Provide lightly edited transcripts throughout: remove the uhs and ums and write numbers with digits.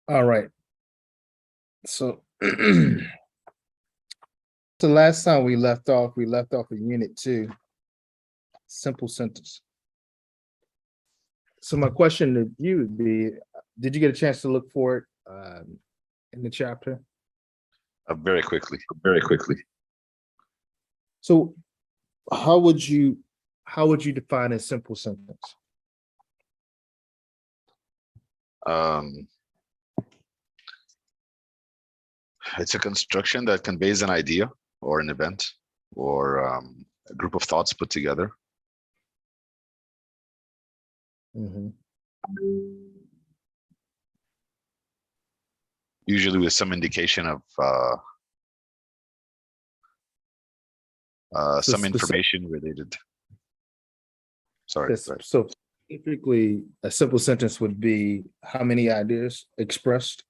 All right. So the last time we left off in unit 2, simple sentence. So my question to you would be, did you get a chance to look for it in the chapter? Very quickly, very quickly. So how would you define a simple sentence? It's a construction that conveys an idea or an event or a group of thoughts put together. Mhm. Usually with some indication of some information related. Sorry. Yes, Right. so typically a simple sentence would be how many ideas expressed?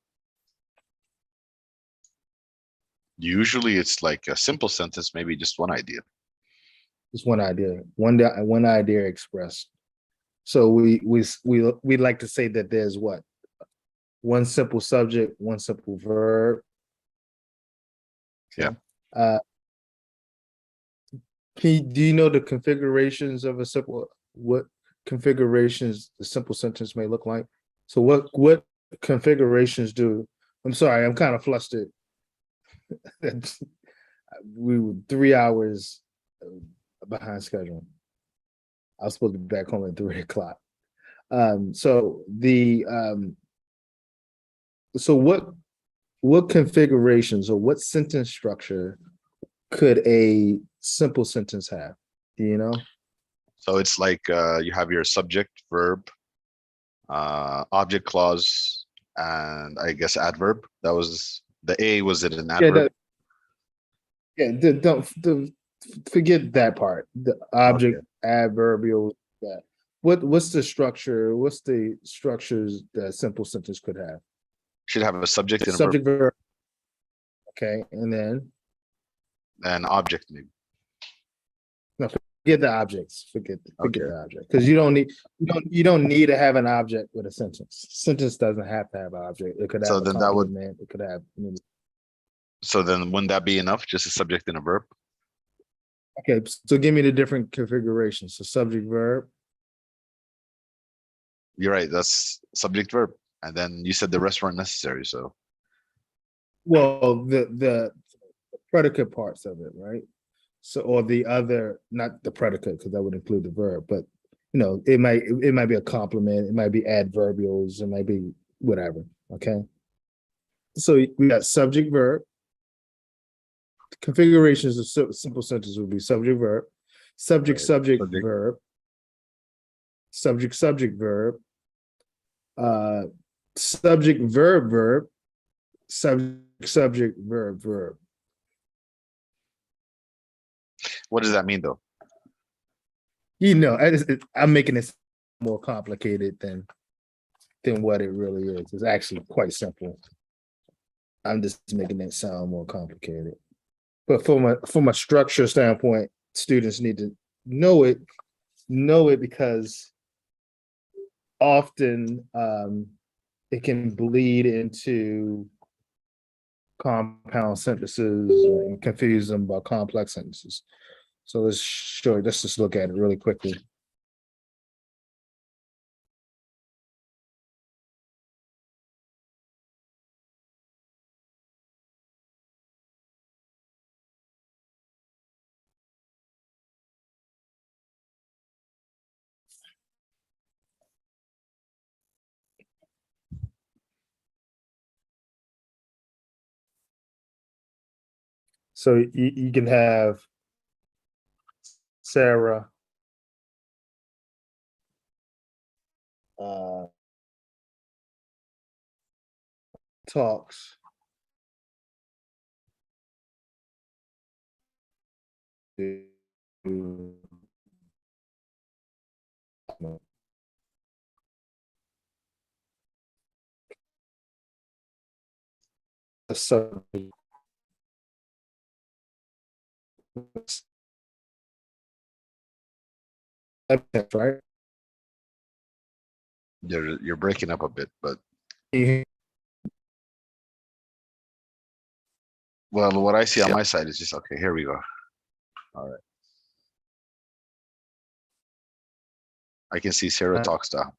Usually it's like a simple sentence, maybe just one idea. Just one idea, one idea expressed. So we like to say that there's what? One simple subject, one simple verb. Yeah. Do you know the configurations of a simple, what configurations the simple sentence may look like? So what configurations do, I'm sorry, I'm kind of flustered. We were 3 hours behind schedule. I was supposed to be back home at 3 o'clock. So what configurations or what sentence structure could a simple sentence have? Do you know? So it's like you have your subject, verb, object clause, and I guess adverb. That was the A. Was it an adverb? Don't forget that part. The object, adverbial. That. What's the structure? What's the structures that simple sentence could have? Should have a subject and a Subject, verb. Okay, and then an object maybe. no, forget the objects. Forget the object because you don't need to have an object with a sentence. Sentence doesn't have to have an object. It could have So a then that would. complement. It could have. So then wouldn't that be enough? Just a subject and a verb? Okay, so give me the different configurations. So subject, verb. You're right. That's subject, verb, and then you said the rest weren't necessary. So. Well, the predicate parts of it, right? So, or the other, not the predicate, because that would include the verb, but it might be a complement, it might be adverbials, it might be whatever. Okay. So we got subject, verb. Configurations of simple sentences would be subject, verb, subject, subject, verb, subject, subject, verb, subject, verb, verb, subject, subject, verb, verb. What does that mean, though? I'm making this more complicated than what it really is. It's actually quite simple. I'm just making it sound more complicated. But from a structure standpoint, students need to know it because often it can bleed into compound sentences and confuse them by complex sentences. So let's just look at it really quickly. So you can have Sarah talks to a subject. Right? You're breaking up a bit, but Well, what I see on my side is just okay. Here we go. All right. I can see Sarah talks now.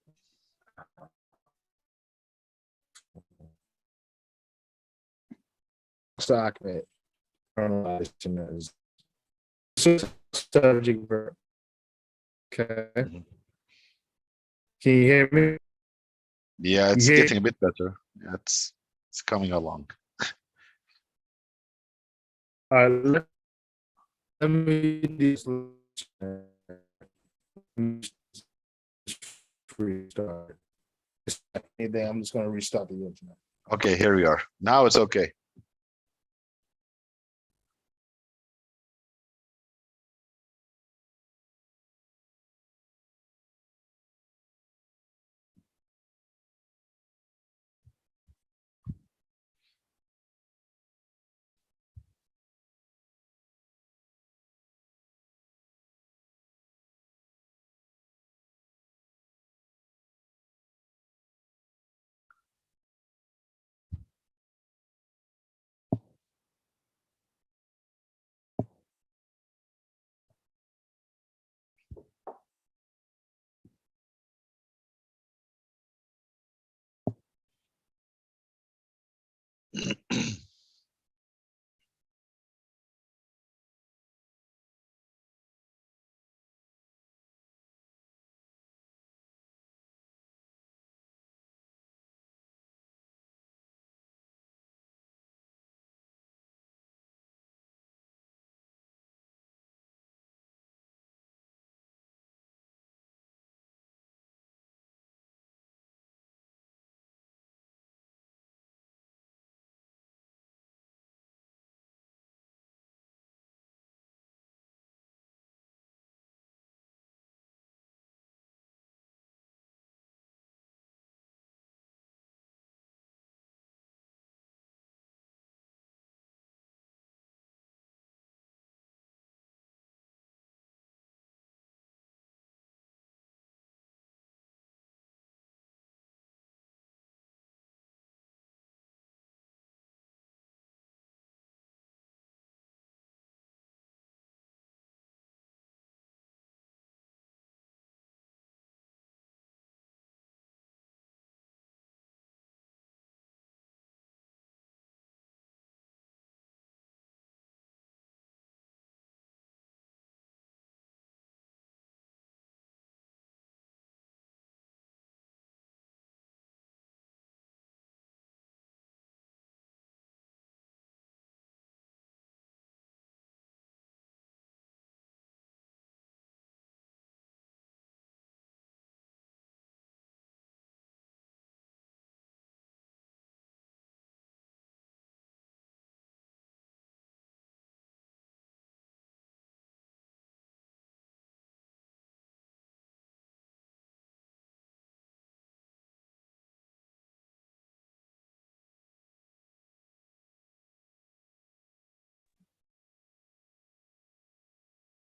Document. Is subject verb. Okay. Mhm. Can you hear me? Yeah, it's You hear? getting a bit better. Yeah, it's coming along. All right. Let me do this. Restart. Anything, I'm just going to restart the internet. Okay, here we are. Now it's okay.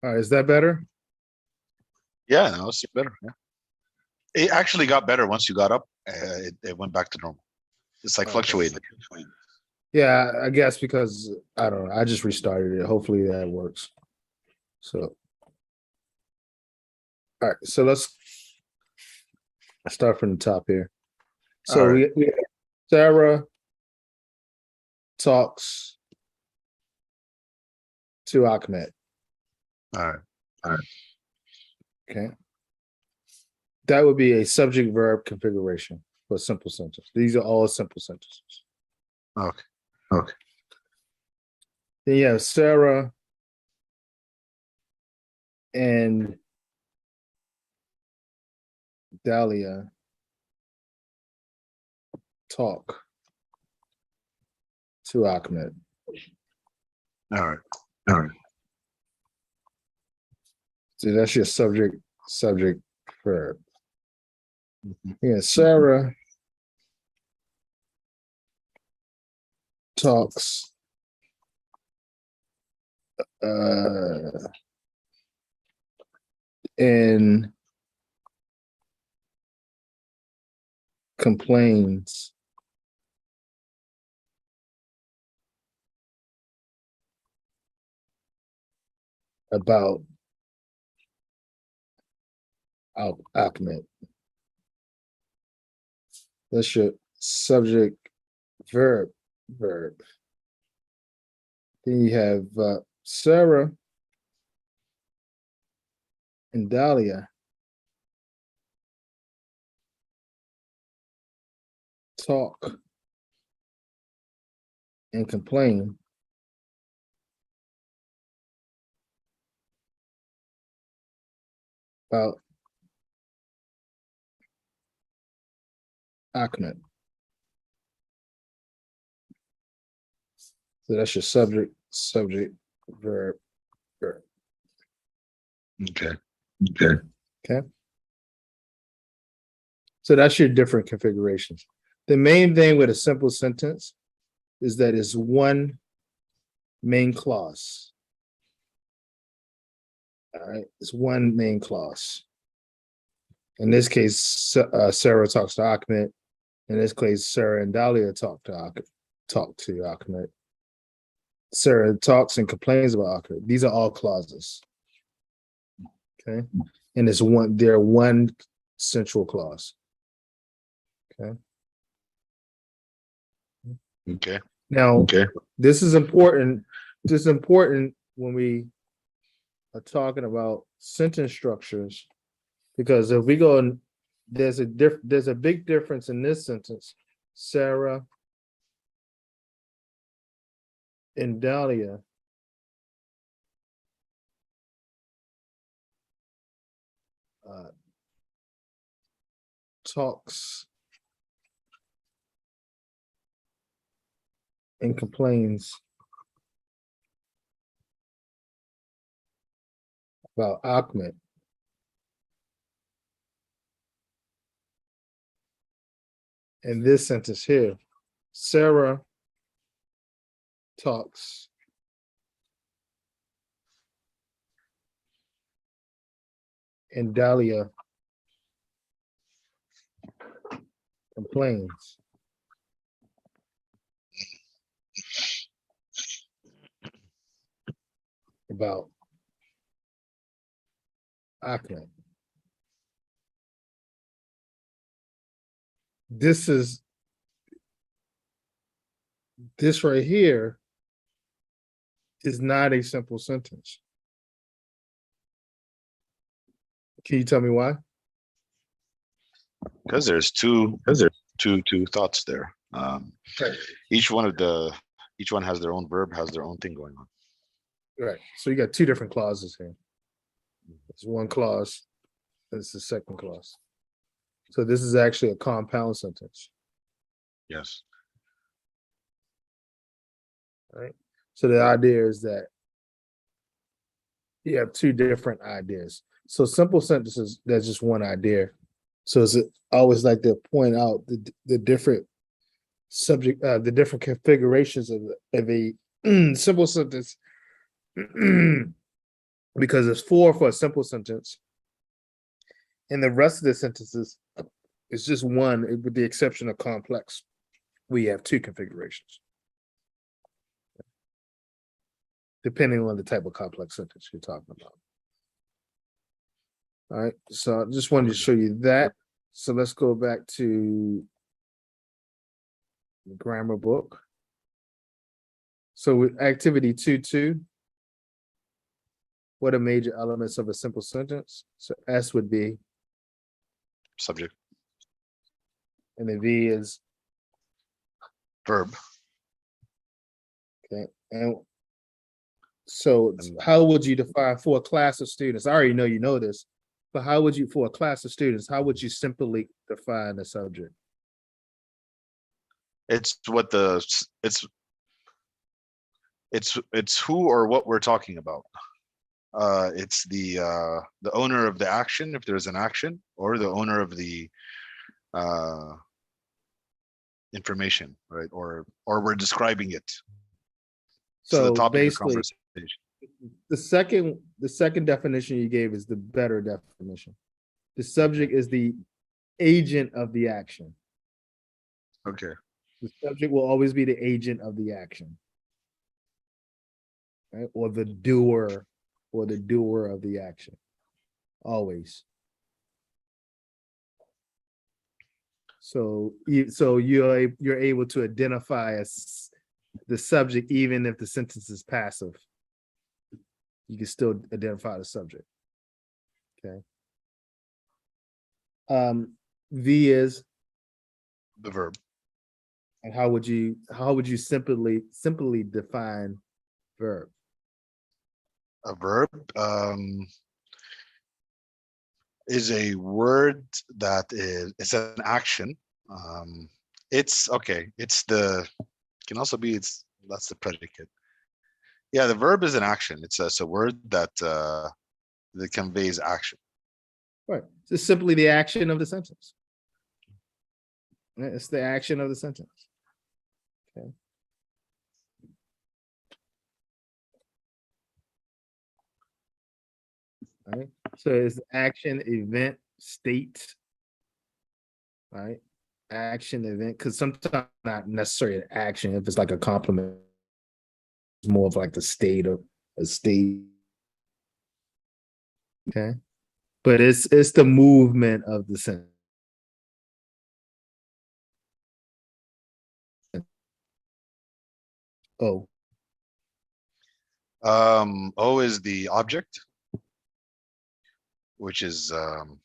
All right. Is that better? Yeah, now it's better. Yeah. It actually got better once you got up. It went back to normal. It's like Okay. fluctuating. Yeah, I guess because I don't know. I just restarted it. Hopefully that works. So, all right. So let's start from the top here. So All right. we have Sarah talks to Ahmed. All right. Okay. That would be a subject verb configuration for a simple sentence. These are all simple sentences. Okay. Okay. Then you have Sarah and Dahlia talk to Ahmed. All right. All right. So that's your subject verb. Yeah, Sarah talks and complains about Ahmed. That's your subject, verb. Then you have Sarah and Dahlia talk and complain about Ahmed. So that's your subject, verb. Okay. Okay. So that's your different configurations. The main thing with a simple sentence is that it's one main clause. All right, it's one main clause. In this case, Sarah talks to Ahmed. In this case, Sarah and Dahlia talk to Ahmed. Sarah talks and complains about Ahmed. These are all clauses. Okay, and they're one central clause. Okay. Okay. Now, this is important. This is important when we are talking about sentence structures, because if we go and there's a big difference in this sentence. Sarah and Dahlia talks and complains about Ahmed. In this sentence here, Sarah talks and Dahlia complains about Ahmed. This right here is not a simple sentence. Can you tell me why? Because there's two thoughts there. Each one has their own verb, has their own thing going on. Right. So you got two different clauses here. It's one clause, it's the second clause. So this is actually a compound sentence. Yes. Right. So the idea is that you have two different ideas. So simple sentences, there's just one idea. So it's always like to point out the different subject, the different configurations of a simple sentence, because it's four for a simple sentence, and the rest of the sentences is just one, with the exception of complex. We have two configurations, depending on the type of complex sentence you're talking about. All right, so I just wanted to show you that. So let's go back to the grammar book. So with activity 2.2, what are major elements of a simple sentence? So S would be, Subject, and the V is, verb. okay. And so how would you define for a class of students? I already know you know this, but how would you, for a class of students, how would you simply define the subject? It's what it's who or what we're talking about. It's the owner of the action, if there's an action, or the owner of the information, right? Or we're describing it. So the So topic of basically, conversation. the second definition you gave is the better definition. The subject is the agent of the action. Okay. The subject will always be the agent of the action, right? Or the doer, or the doer of the action. Always. So you're able to identify the subject even if the sentence is passive. You can still identify the subject. Okay. V is, The verb. and how would you simply define verb? A verb is a word that it's an action. It's okay. Can also be that's the predicate. Yeah, the verb is an action. It's a word that conveys action. Right. It's simply the action of the sentence. It's the action of the sentence. Okay. Right. So it's action, event, state. Right. Action, event, because sometimes not necessarily an action. If it's like a compliment, it's more of like the state of a state. Okay. But it's the movement of the sentence. Oh, O is the object, which is the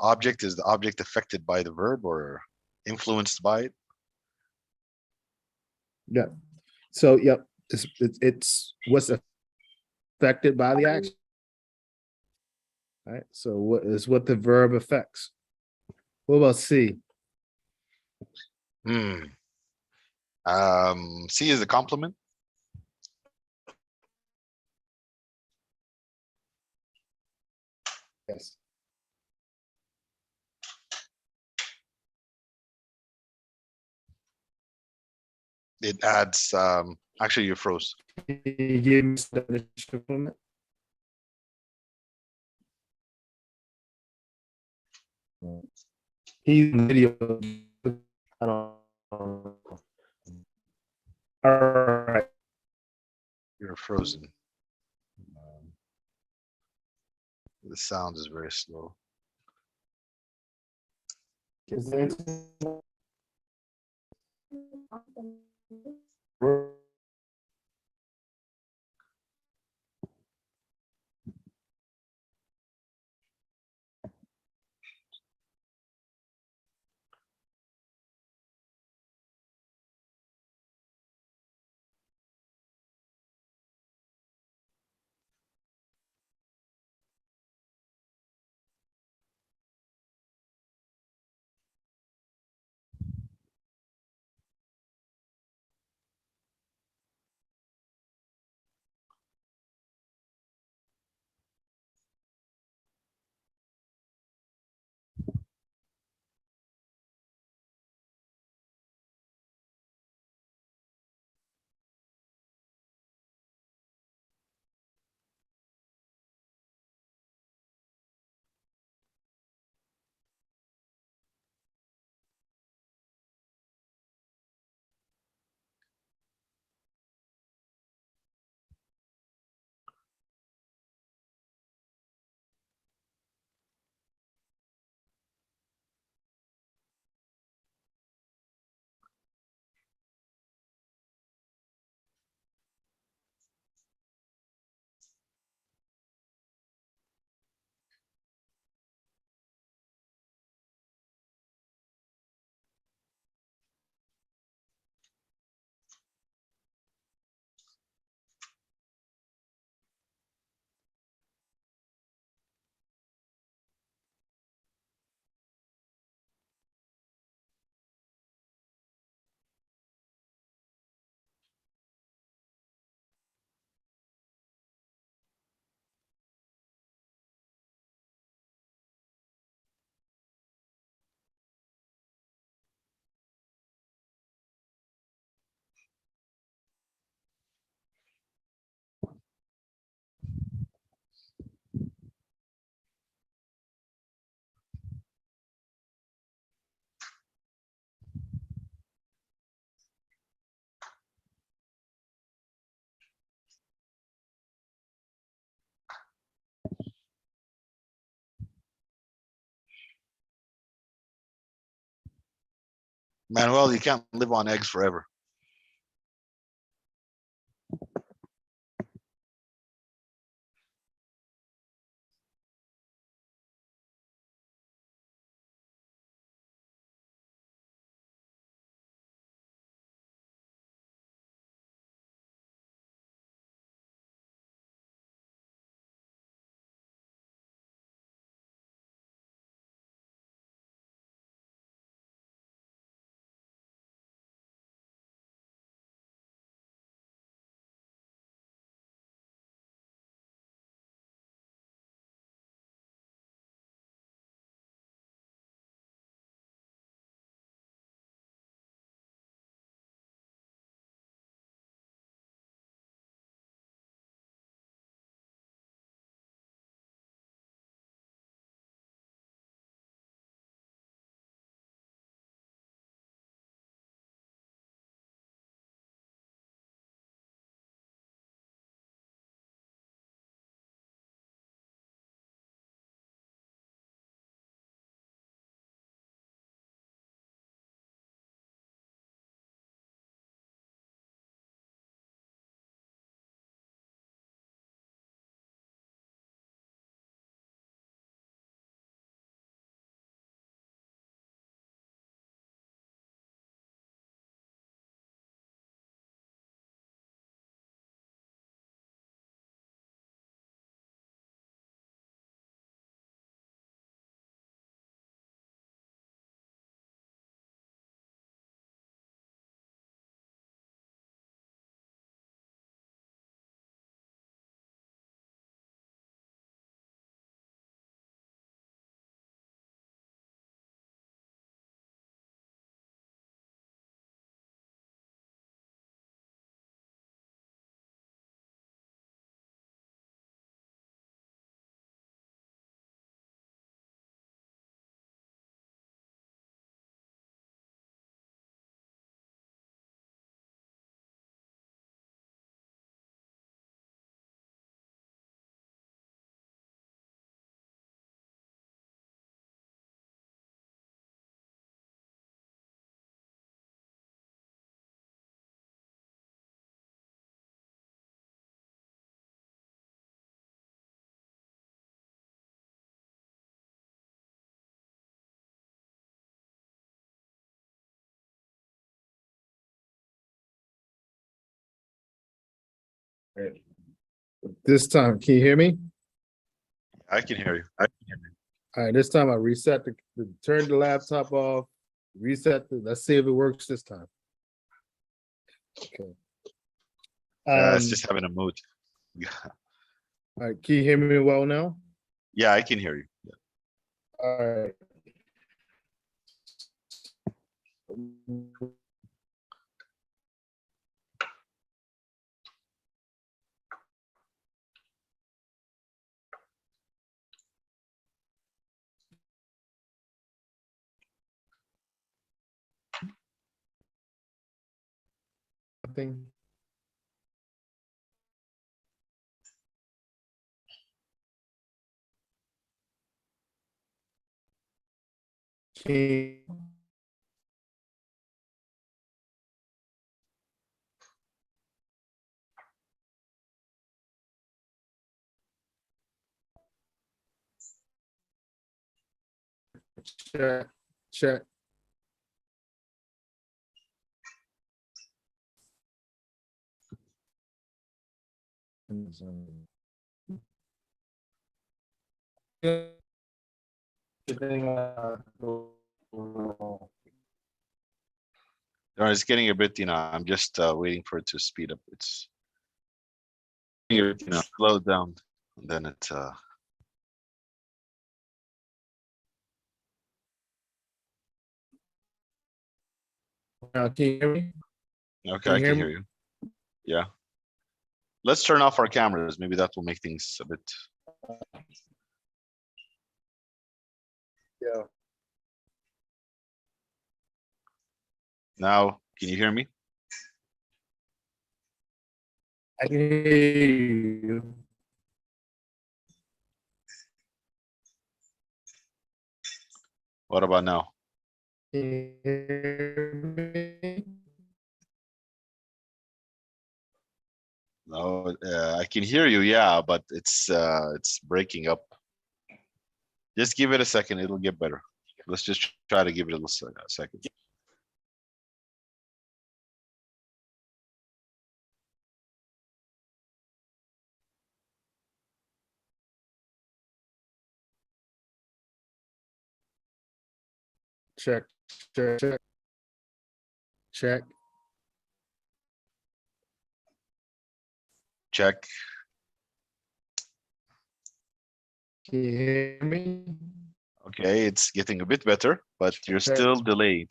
object is the object affected by the verb or influenced by it. yeah. So yep, it's what's affected by the action. All right. So what is what the verb affects? What about C? Hmm. C is the complement. Yes. It adds actually you froze. Can you give me some definition from it? He's video. I don't know. All right. You're frozen. The sound is very slow. Is there Manuel, you can't live on eggs forever. Right. This time, can you hear me? I can hear you. All right, this time I reset turn the laptop off, let's see if it works this time. Okay. It's just having a mood. Yeah, All right, can you hear me well now? yeah, I can hear you. Yeah. All right. Nothing. Can check, check. No, it's getting a bit, I'm just waiting for it to speed up. It's slow down. And then it Can you hear me? okay, I can hear you. Yeah. Let's turn off our cameras. Maybe that will make things a bit. Yeah. Now, can you hear me? I can hear you. What about now? Can you hear me? No, I can hear you, yeah, but it's breaking up. Just give it a second, it'll get better. Let's just try to give it a little second. Check, check, check, check. Check. Can you hear me? Okay, it's getting a bit better, but you're Check. still delayed.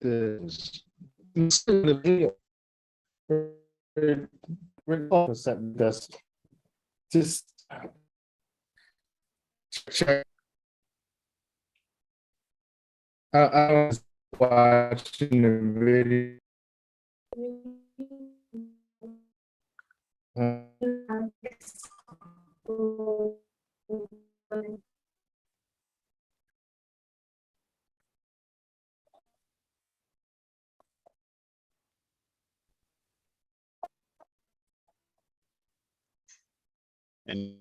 This. I'm still in the video. We're something that's just check. I was watching the video. And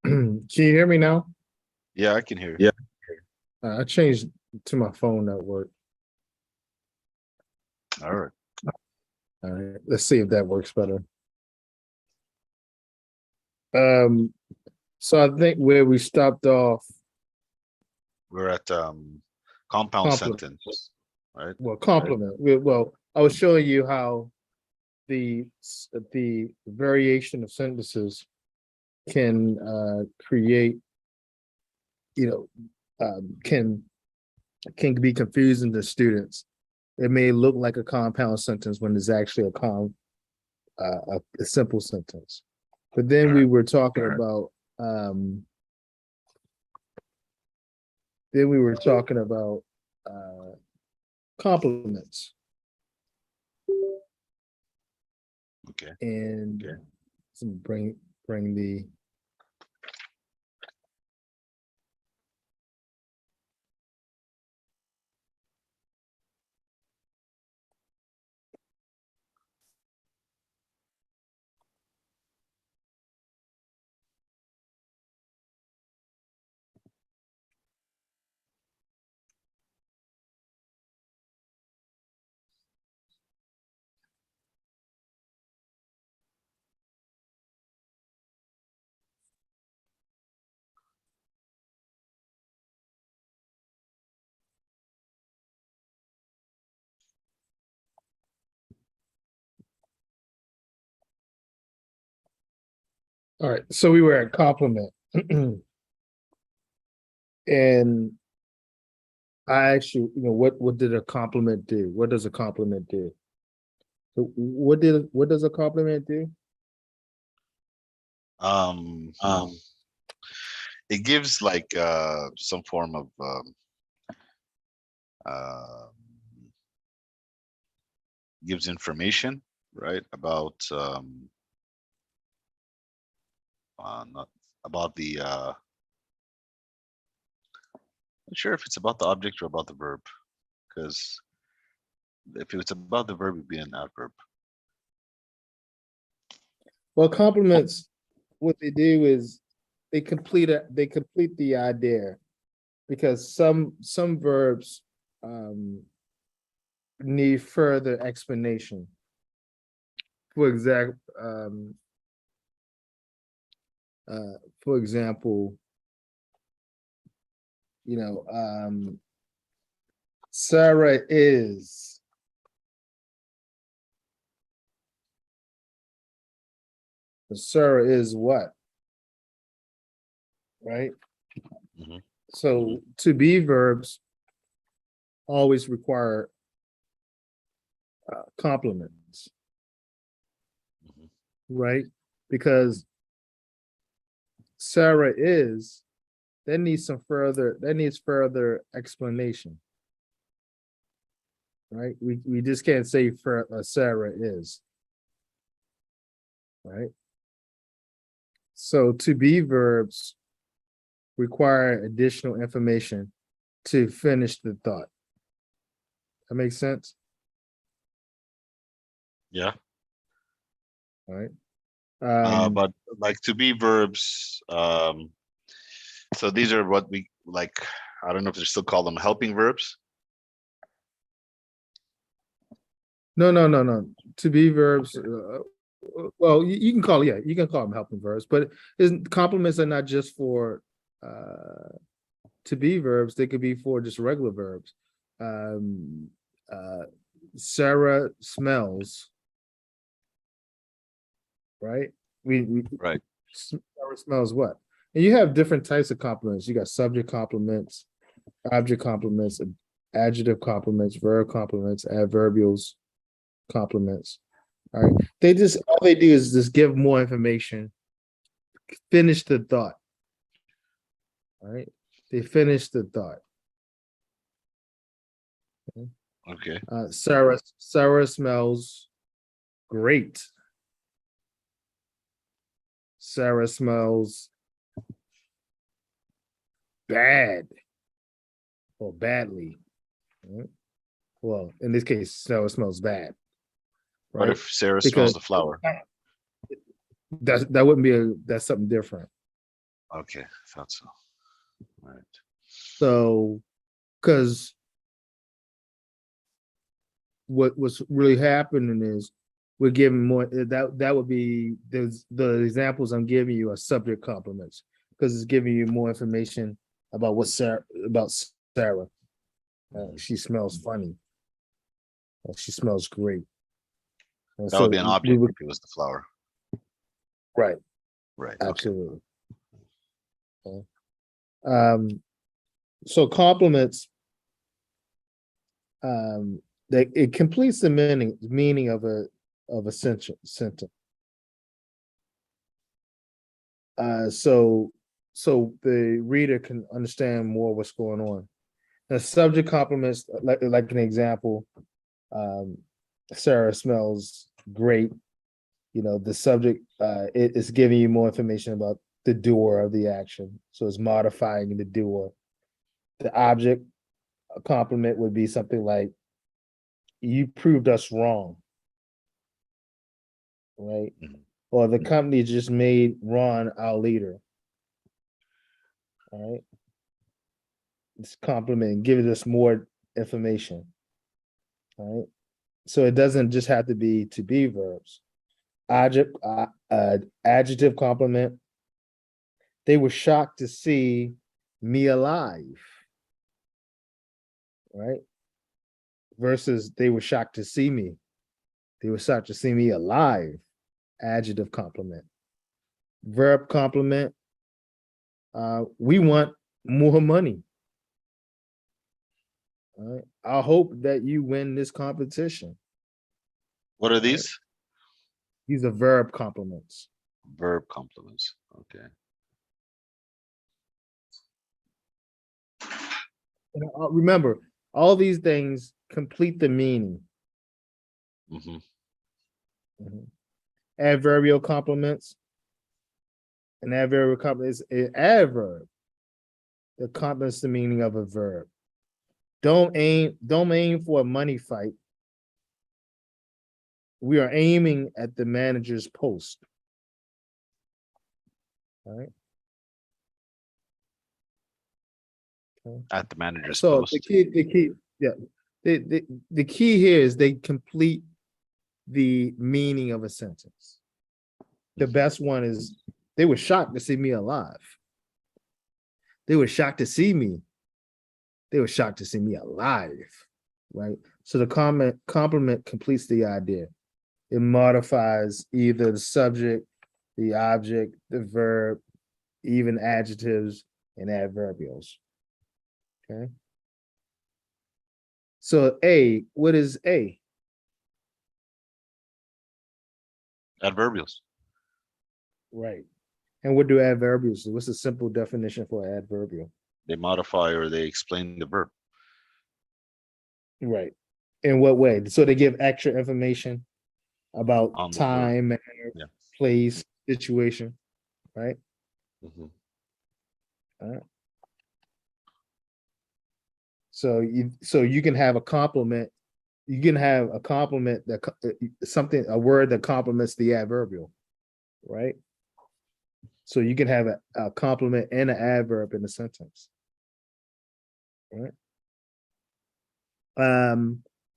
Can you hear me now? Yeah, I can hear you. Yeah. I changed to my phone network. All right. All right, let's see if that works better. So I think where we stopped off, We're at compound Compliment. sentence, right? well, compliment. Well, I was showing you how the variation of sentences can create, you know, can be confusing to students. It may look like a compound sentence when it's actually a simple sentence. But then we were talking about compliments, Okay. and some bring the all right. So we were at compliment, and I actually, what did a compliment do? What does a compliment do? So what does a compliment do? Um, it gives like some form of uh, gives information, right, about not about the not sure if it's about the object or about the verb, because if it's about the verb, it'd be an adverb. Well, compliments, what they do is they complete the idea, because some verbs need further explanation. For example, for example, Sarah is. Sarah is what? Right? Mhm. So to be verbs always require complements, Mhm. right? Because Sarah is, that needs further explanation, right? We just can't say for Sarah is, right? So to be verbs require additional information to finish the thought. That makes sense, Yeah. all right? But like to be verbs, so these are what we like. I don't know if they still call them helping verbs. No. To be verbs, well, you can call, you can call them helping verbs, but compliments are not just for to be verbs. They could be for just regular verbs. Um, uh, Sarah smells, right? Right. Sarah smells what? And you have different types of compliments. You got subject compliments, object compliments, adjective compliments, verb compliments, adverbials compliments. All right. All they do is just give more information, finish the thought. All right. They finish the thought. Okay. Sarah smells great. Sarah smells bad or badly. All right? Well, in this case, Sarah smells bad, What right? if Sarah smells Because the flower? that wouldn't be that's something different. Okay, thought so. All right. So, because what's really happening is we're giving more that would be the examples I'm giving you are subject complements because it's giving you more information about what Sarah about Sarah. She smells funny. She smells great. That would be So an we object would if it was the flower. right, Right. Okay. absolutely. Okay. So complements that it completes the meaning of a sentence. So the reader can understand more what's going on. The subject complements, like an example, um, Sarah smells great. You know, the subject it is giving you more information about the doer of the action, so it's modifying the doer. The object compliment would be something like, "You proved us wrong," right? Mhm. Or the company just made Ron our leader. All right, it's complimenting, giving us more information. All right, so it doesn't just have to be verbs. Adjective compliment. They were shocked to see me alive. Right, versus they were shocked to see me. They were shocked to see me alive. Adjective compliment. Verb compliment. We want more money. All right. I hope that you win this competition. What are Right. these? These are verb compliments. Verb complements. Okay. And remember, all these things complete the meaning. Hmm. Mhm. Adverbial complements. An adverbial compliment is an adverb that complements the meaning of a verb. Don't aim for a money fight. We are aiming at the manager's post. All right. Okay. At the manager's So post. yeah, the key here is they complete the meaning of a sentence. The Mhm. best one is they were shocked to see me alive. They were shocked to see me. They were shocked to see me alive. Right. So the compliment completes the idea. It modifies either the subject, the object, the verb, even adjectives and adverbials. Okay. So A, what is A? Adverbials. Right. And what do adverbials do? What's the simple definition for adverbial? They modify or they explain the verb. Right. In what way? So they give extra information about On the verb. time, manner, Yeah. place, situation, right? Hmm. All right. So you can have a compliment. You can have a compliment that something a word that complements the adverbial, right? So you can have a compliment and an adverb in a sentence, right?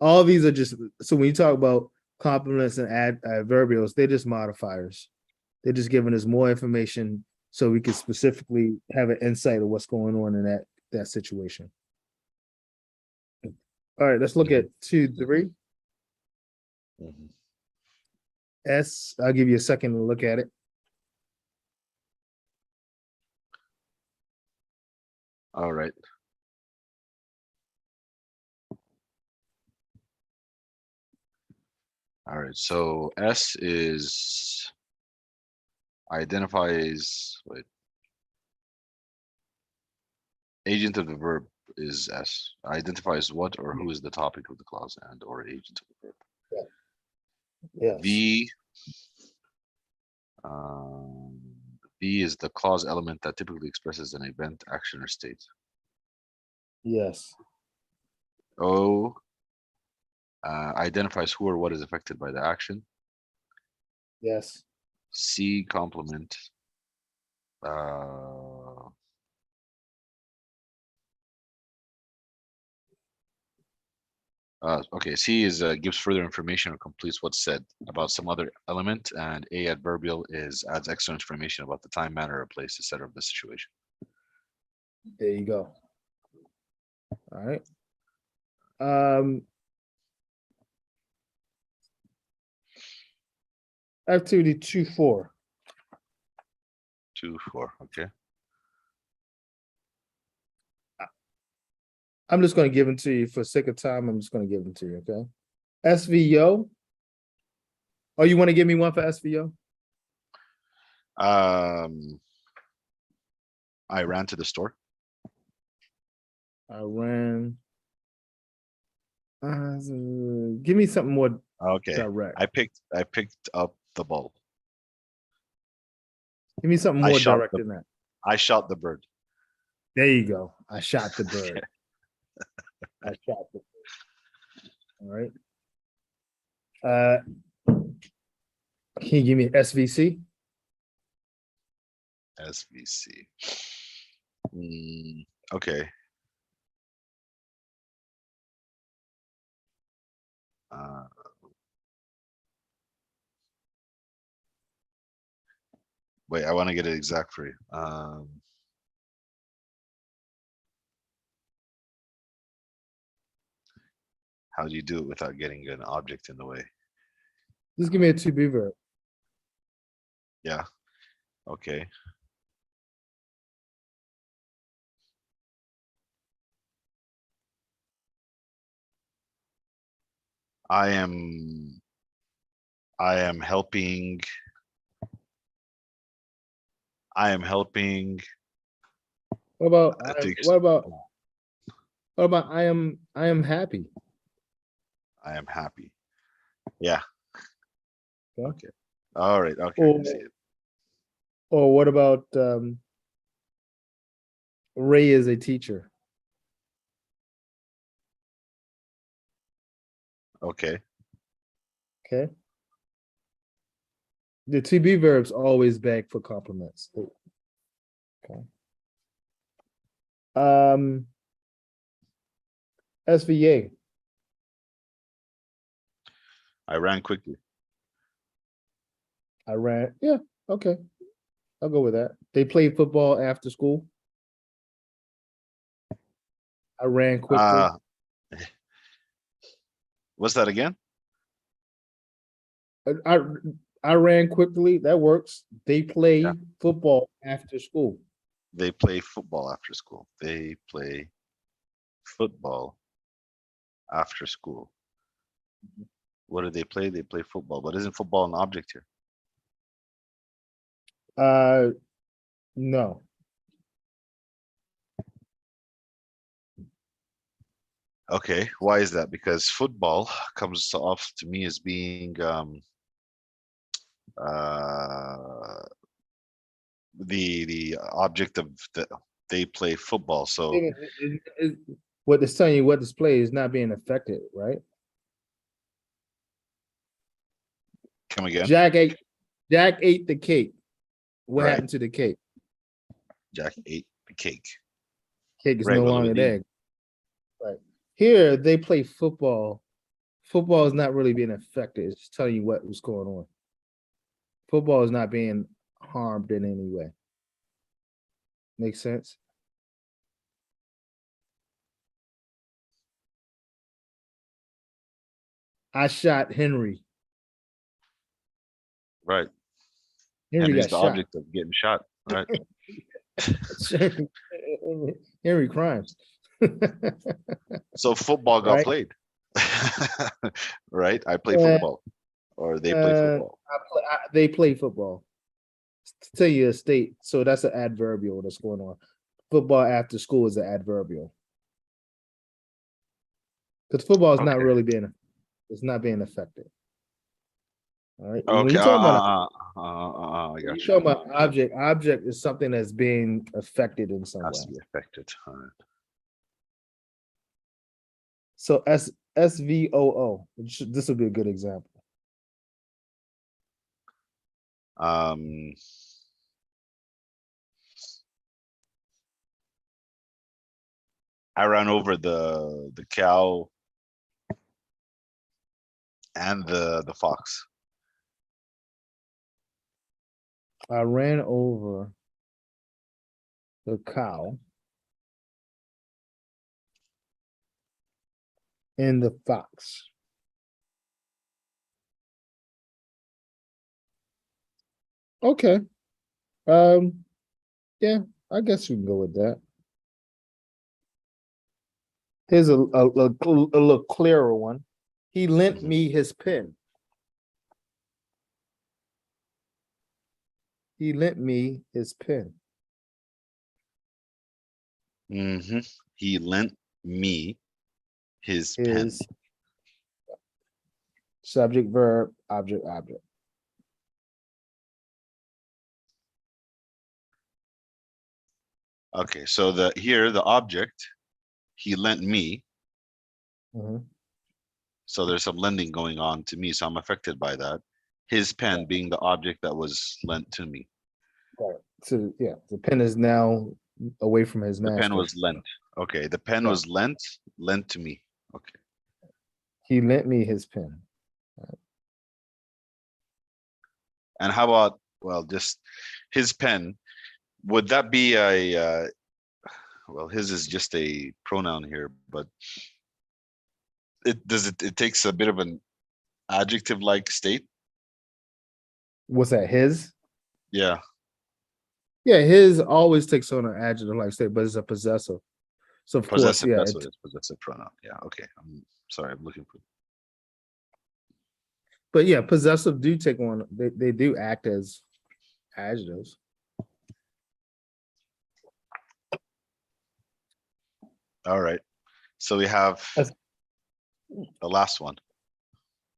All these are just so when you talk about complements and adverbials, they're just modifiers. They're just giving us more information so we can specifically have an insight of what's going on in that situation. All right, let's look at 2, 3. Hmm. S. I'll give you a second to look at it. All right. All right. So S is identifies, wait, agent of the verb is S. Identifies what or who is the topic of the clause and or agent of the verb. Yes. V, um, V is the clause element that typically expresses an event, action, or state. Yes. O identifies who or what is affected by the action. Yes. C complement Okay, C is gives further information or completes what's said about some other element, and A adverbial is adds extra information about the time, manner, or place, etc. of the situation. There you go. All right. Activity 2-4. 2, 4. Okay. I'm just going to give them to you for sake of time. I'm just going to give them to you. Okay. SVO. Oh, you want to give me one for SVO? I ran to the store. I ran. Give me something more Okay. direct. I picked up the ball. Give me something I more shot direct the than that. I shot the bird. There you go. I shot the bird. I shot the bird. All right. Can you give me SVC? SVC. Okay. Wait, I want to get it exact for you. How do you do it without getting an object in the way? Just give me a to-be verb. Yeah. Okay. I am helping. I am helping. What about I think what about I am happy? I am happy. Yeah. Okay. Okay. All right. Okay. Or, I see it. or what about Ray is a teacher? Okay. Okay. The to-be verbs always beg for compliments. Okay. SVA. I ran quickly. I ran. Yeah. Okay. I'll go with that. They play football after school. I ran quickly. What's that again? I I ran quickly. That works. They play Yeah. football after school. They play football after school. They play football after school. What do they play? They play football, but isn't football an object here? No. Okay, why is that? Because football comes off to me as being uh the object of the they play football. So What it's telling you what display is not being affected, right? come again. Jack ate the cake. What Right. happened to the cake? Jack ate the cake. Cake is Right. no What do we longer an do? egg. Right. Here they play football. Football is not really being affected. It's just telling you what was going on. Football is not being harmed in any way. Makes sense? I shot Henry. Right. Henry Henry's got the shot. object of getting shot. Right. Henry crimes. So football got Right? played. Right. I play football, or they play football. They play football. To tell you a state, so that's an adverbial that's going on. Football after school is an adverbial. Because football is not Okay. really being, it's not being affected. All right. When Okay. you talk about I when got you you. talk about object is something that's being affected in some Has way. to be affected. All right. So SVOO. This would be a good example. I ran over the cow and the fox. I ran over the cow and the fox. Okay. Yeah, I guess we can go with that. Here's a little clearer one. He lent Mhm. me his pen. He lent me his pen. He lent me his pen. His subject, verb, object, object. Okay, so the object, he lent me. Mhm. So there's some lending going on to me, so I'm affected by that. His pen being the object that was lent to me. Right. So yeah, the pen is now away from his The pen master. was lent. Okay, the pen Right. was lent to me. Okay. He lent me his pen. And how about, well, just his pen? Would that be well, his is just a pronoun here, but it takes a bit of an adjective like state? What's that? His? Yeah, Yeah, his always takes on an adjective like state, but it's a possessive. So of course, possessive, yeah, that's what it is, possessive pronoun. Yeah, okay. I'm sorry, I'm looking for. but yeah, possessive do take on they do act as adjectives. All right. So we have That's- the last one.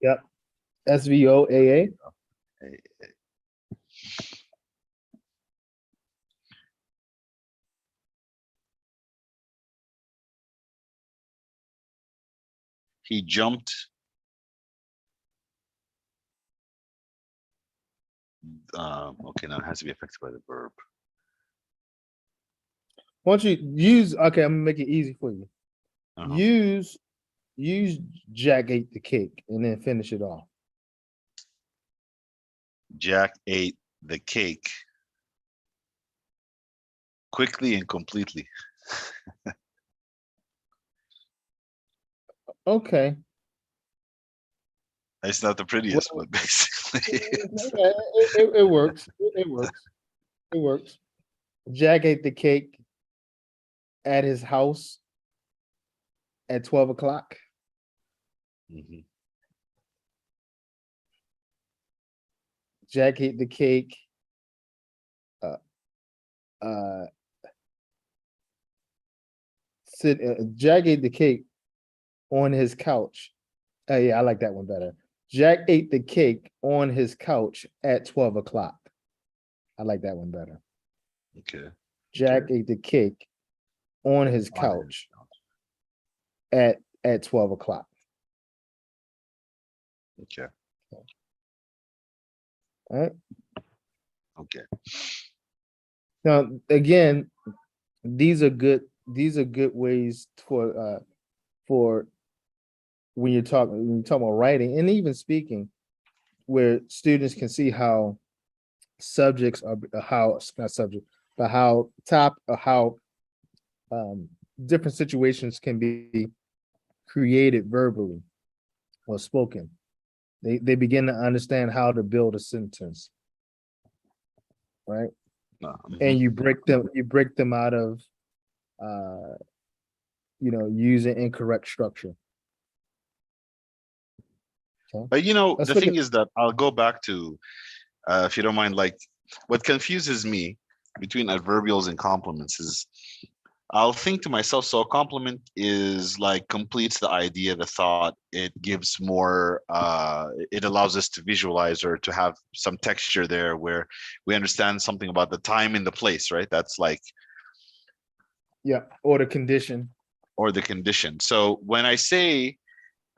Yep. SVOAA. Eh, He jumped. Okay, now it has to be affected by the verb. Why don't you use okay, I'm gonna make it easy for you. Uh-huh. Use Jack ate the cake and then finish it off. Jack ate the cake quickly and completely. Okay. It's not the prettiest, Well, but basically, yeah, it works. It works. It works. Jack ate the cake at his house at 12 o'clock. Mhm. Jack ate the cake. Uh, uh, Jack ate the cake on his couch. Yeah, I like that one better. Jack ate the cake on his couch at 12 o'clock. I like that one better. Okay. Jack Okay. ate the cake on his On his couch at 12 o'clock. Okay. All right. Okay. Now, again, these are good ways for when you're talking about writing and even speaking, where students can see how subjects are how not subject, but how different situations can be created verbally or spoken. They begin to understand how to build a sentence, right? And Mhm. you break them out of using incorrect structure. Okay. But Let's the look thing at is that I'll go back to, if you don't mind, like what confuses me between adverbials and complements is I'll think to myself, so a compliment is like completes the idea, the thought. It gives more, it allows us to visualize or to have some texture there where we understand something about the time and the place, right? That's like, yeah, or the condition. or the condition. So when I say,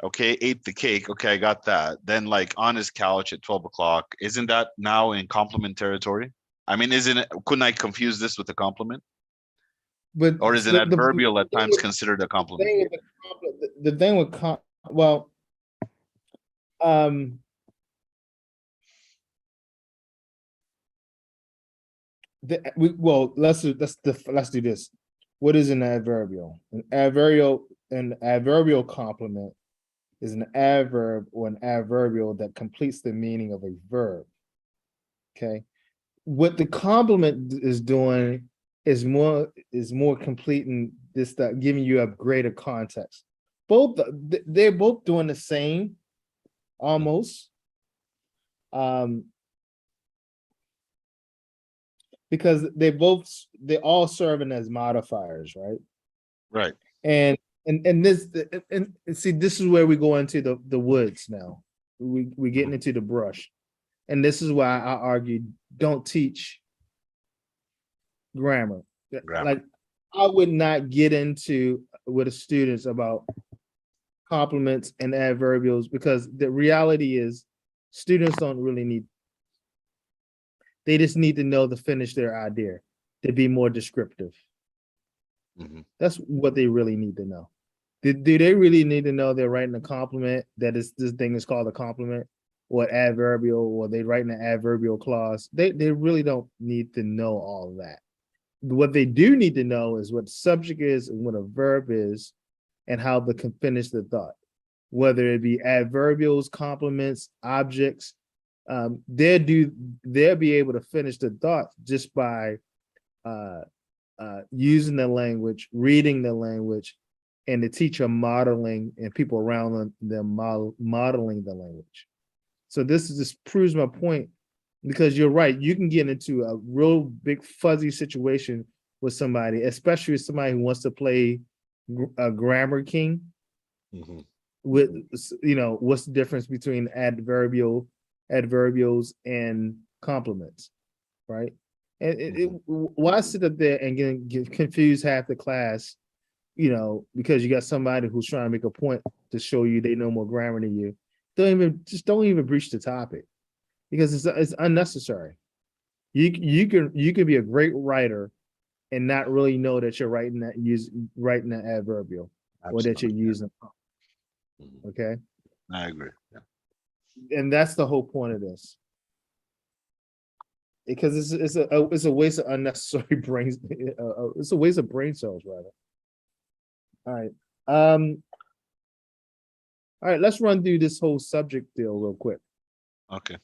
okay, ate the cake, okay, I got that. Then like on his couch at 12 o'clock, isn't that now in compliment territory? I mean, couldn't I confuse this with a compliment? But Or is an adverbial at times considered a compliment? the thing with well, Um. Let's do this. What is an adverbial? An adverbial complement is an adverb or an adverbial that completes the meaning of a verb. Okay. What the complement is doing is more complete in this, that giving you a greater context. They're both doing the same almost. Because they're all serving as modifiers, right? Right. And this and see, this is where we go into the woods now. We getting into the brush, and this is why I argue don't teach grammar. Grammar. Like I would not get into with the students about complements and adverbials, because the reality is students don't really need. They just need to know to finish their idea, to be more descriptive. Mhm. That's what they really need to know. Do they really need to know they're writing a compliment, that is this thing is called a compliment, or adverbial, or they writing an adverbial clause? They really don't need to know all that. What they do need to know is what subject is and what a verb is, and how they can finish the thought. Whether it be adverbials, complements, objects, they'll be able to finish the thought just by uh, using the language, reading the language, and the teacher modeling and people around them modeling the language. So this just proves my point, because you're right. You can get into a real big fuzzy situation with somebody, especially with somebody who wants to play a grammar king. Mhm. With what's the difference between adverbials and complements, right? And why sit up there and get confused half the class, because you got somebody who's trying to make a point to show you they know more grammar than you. Don't even breach the topic, because it's unnecessary. You can be a great writer and not really know that you're writing that adverbial, or that you're Absolutely. using. Mhm. Okay. I agree. Yeah. And that's the whole point of this, because it's a waste of unnecessary brains. It's a waste of brain cells, rather. All right. All right. Let's run through this whole subject deal real quick. Okay.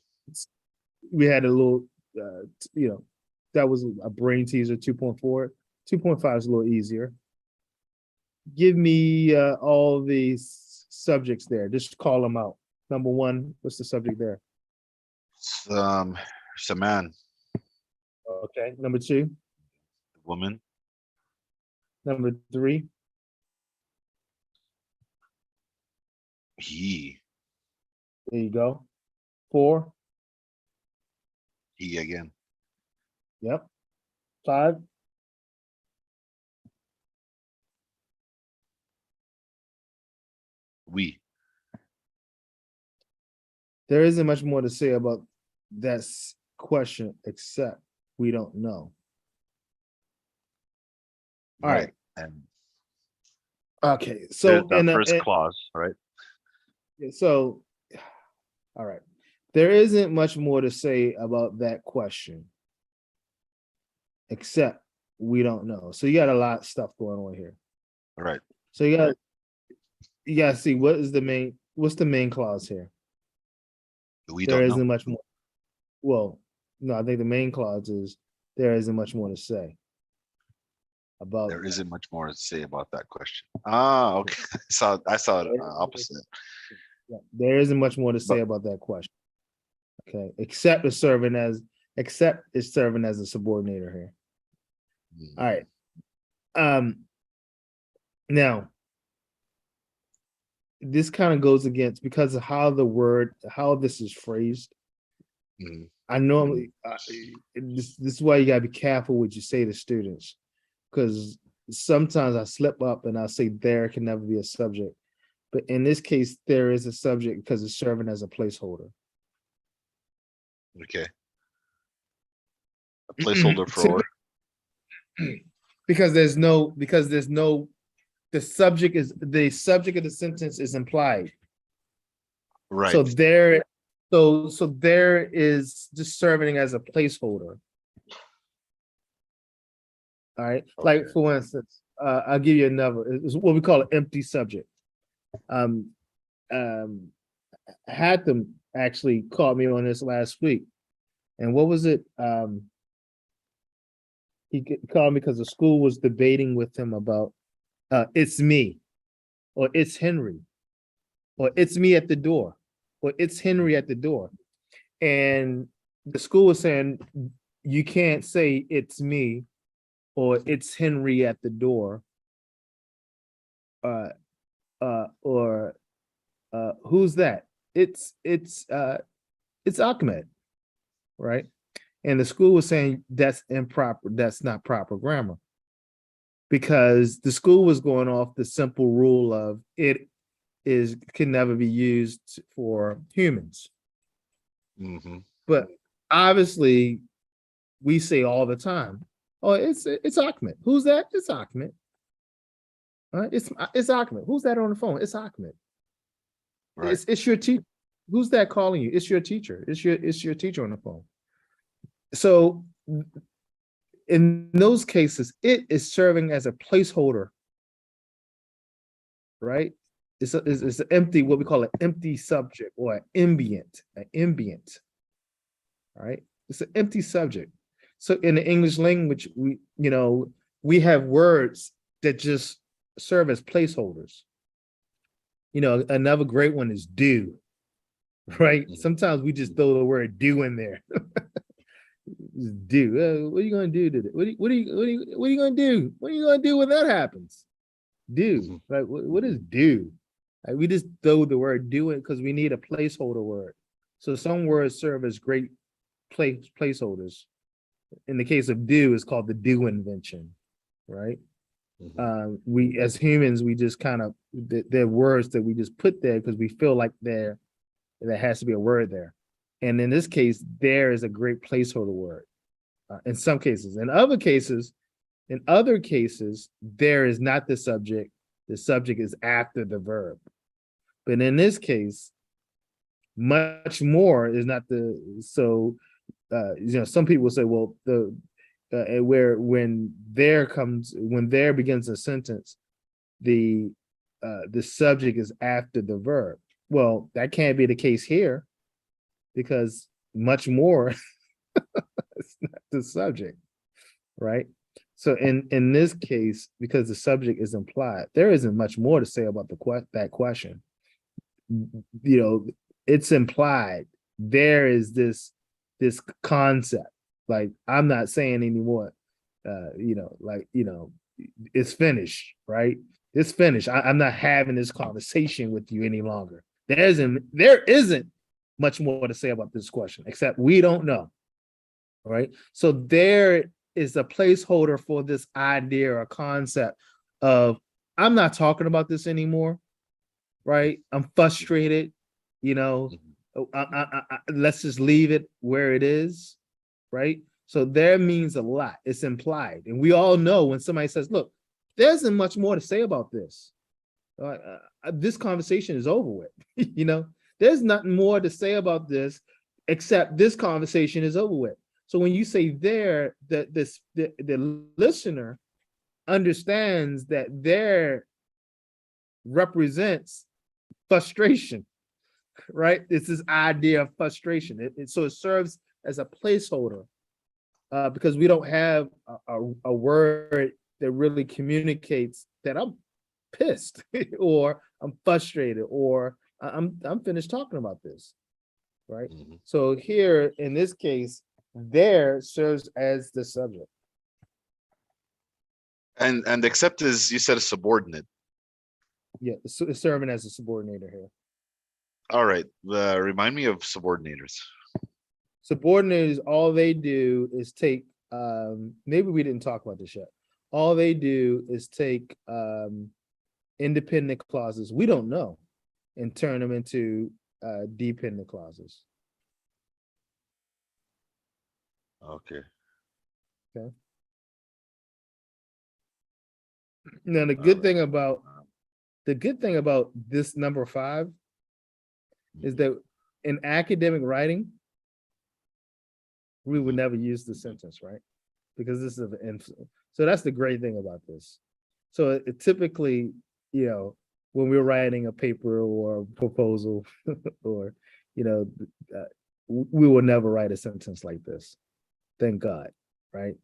We had a little, that was a brain teaser 2.4. 2.5 is a little easier. Give me all these subjects there. Just call them out. Number one, what's the subject there? It's a man, Okay. Number two, woman, number three, he, there you go. Four, he again, yep. Five, we. there isn't much more to say about that question, except we don't know. All Right. right. And Okay. there's So the first clause, right? so all right. There isn't much more to say about that question, except we don't know. So you got a lot of stuff going on here. Right. So you gotta see what's the main clause here. We There don't know. isn't much more. Well, no, I think the main clause is there isn't much more to say about There that. isn't much more to say about that question. Ah, okay. I saw it opposite. Yeah, there isn't much more to say But about that question. Okay, except it's serving as a subordinator here. All right. Now this kind of goes against, because of how this is phrased. Mhm. I normally this is why you gotta be careful what you say to students, because sometimes I slip up and I say there can never be a subject, but in this case there is a subject because it's serving as a placeholder. Okay. A placeholder for Because the subject of the sentence is implied. So Right. there is just serving as a placeholder. All right. Like Okay. for instance, I'll give you another. It's what we call an empty subject. Um, um, Hatham actually called me on this last week. And what was it? Called me because the school was debating with him about it's me, or it's Henry, or it's me at the door, or it's Henry at the door. And the school was saying you can't say it's me or it's Henry at the door, uh, or who's that? It's Ahmed, right? And the school was saying that's improper. That's not proper grammar because the school was going off the simple rule of it is can never be used for humans. Hmm. But obviously, we say all the time, "Oh, it's Ahmed. Who's that? It's Ahmed. It's Ahmed. Who's that on the phone? It's Ahmed. Right. It's your teacher. Who's that calling you? It's your teacher. It's your teacher on the phone." So in those cases, it is serving as a placeholder, right? It's an empty, what we call an empty subject or an ambient, right? It's an empty subject. So in the English language, we have words that just serve as placeholders. Another great one is do, right? Mhm. Sometimes we just throw the word do in there. Just do. What are you going to do today? What are you going to do? What are you going to do when that happens? Do. Mhm. Like, what is do? Like, we just throw the word do it because we need a placeholder word. So some words serve as great placeholders. In the case of do, it's called the do invention, right? Mhm. We as humans, we just kind of they're words that we just put there because we feel like there has to be a word there. And in this case, there is a great placeholder word. In some cases, in other cases, there is not the subject. The subject is after the verb. But in this case, much more is not the so. Some people say, well, where when there begins a sentence, the subject is after the verb. Well, that can't be the case here because much more is not the subject, right? So in this case, because the subject is implied, there isn't much more to say about that question. You know, it's implied. There is this concept. Like I'm not saying anymore. It's finished, right? It's finished. I'm not having this conversation with you any longer. There isn't much more to say about this question, except we don't know. Right. So there is a placeholder for this idea or concept of I'm not talking about this anymore. Right. I'm frustrated. You know, Mhm. let's just leave it where it is. Right. So there means a lot. It's implied. And we all know when somebody says, look, there isn't much more to say about this. This conversation is over with. There's nothing more to say about this except this conversation is over with. So when you say there, the listener understands that there represents frustration, right? It's this idea of frustration. So it serves as a placeholder because we don't have a word that really communicates that I'm pissed or I'm frustrated or I'm finished talking about this, right? Mhm. So here in this case, there serves as the subject. And except is you said a subordinate. Yeah, it's serving as a subordinator here. All right. Remind me of subordinators. Subordinators, all they do is take maybe we didn't talk about this yet. All they do is take independent clauses we don't know and turn them into dependent clauses. Okay. Okay. Now All right. the good thing about this number 5 is that in academic writing, we would never use the sentence, right? Because this is an so that's the great thing about this. So it typically, you know, when we're writing a paper or a proposal, or you know, we will never write a sentence like this. Thank God, right?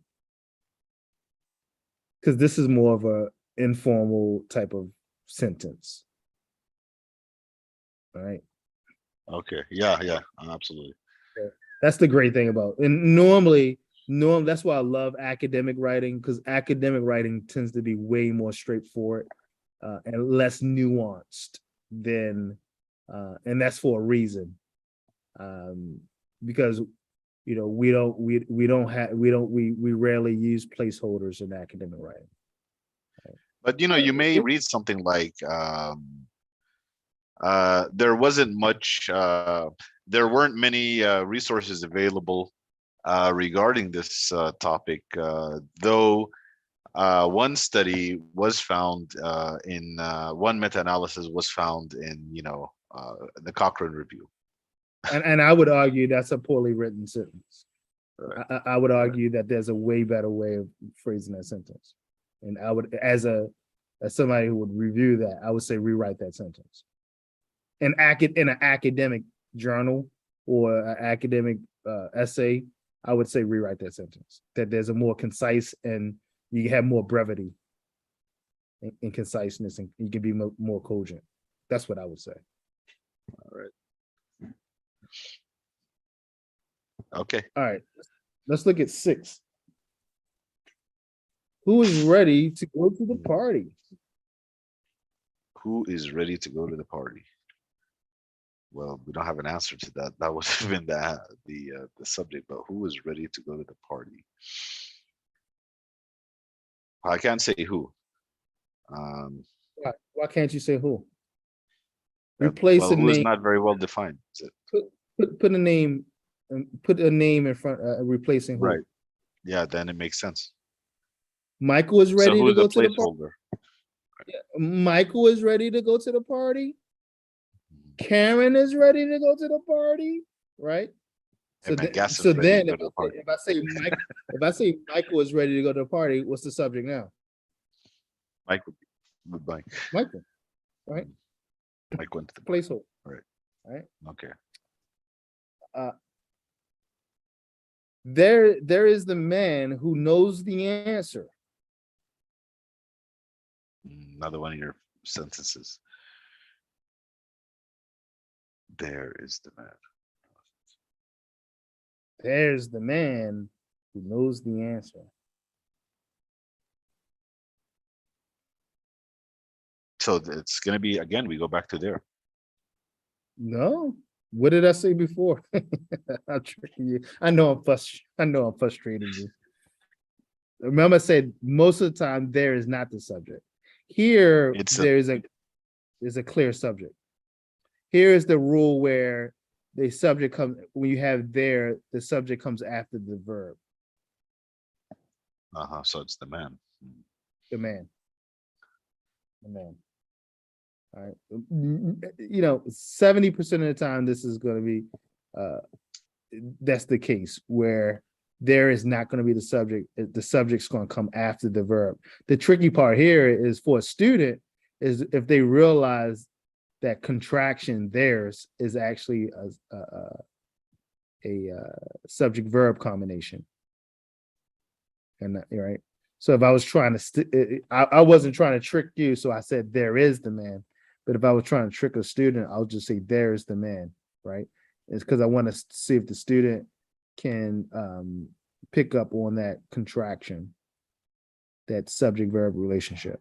Because this is more of a informal type of sentence, right? Okay. Yeah. Yeah. Absolutely. That's the great thing about, and normally that's why I love academic writing, because academic writing tends to be way more straightforward and less nuanced than and that's for a reason. Because you know we rarely use placeholders in academic writing. But you may read something like there wasn't much there weren't many resources available regarding this topic, though one study was found in one meta-analysis was found in the Cochrane review. And I would argue that's a poorly written sentence. Right. I would argue that there's a way better way of phrasing that sentence. And I would, as somebody who would review that, I would say rewrite that sentence. In an academic journal or an academic essay, I would say rewrite that sentence. That there's a more concise, and you have more brevity and conciseness, and you can be more cogent. That's what I would say. All right. Okay. All right. Let's look at 6. Who is ready to go to the party? Who is ready to go to the party? Well, we don't have an answer to that. That would have been the subject, but who is ready to go to the party? I can't say who. Why can't you say who? Replace well, a who is name. not very well defined. Put a name. Put a name in front, replacing who. Right. Yeah, then it makes sense. Michael is ready to go to the party. Placeholder? Michael is ready to go to the party. Karen is ready to go to the party, right? So then, if I say Michael is ready to go to the party, what's the subject now? Mike would Mike. Michael, right? Mike went to the placeholder. Right. Right. Okay. There is the man who knows the answer. Another one of your sentences. There is the man. There's the man who knows the answer. So it's going to be, again, we go back to there. No. What did I say before? I'm tricking you. I know I'm frustrating you. Remember, I said most of the time there is not the subject. Here, there's a clear subject. Here is the rule where the subject comes, when you have there, the subject comes after the verb. So it's the man. The man. The man. All right. 70% of the time, this is going to be, that's the case where there is not going to be the subject. The subject's going to come after the verb. The tricky part here is for a student is if they realize that contraction theirs is actually a subject verb combination. And right. So if I was trying to, I wasn't trying to trick you. So I said, there is the man. But if I was trying to trick a student, I'll just say, there's the man, right? It's because I want to see if the student can pick up on that contraction, that subject verb relationship.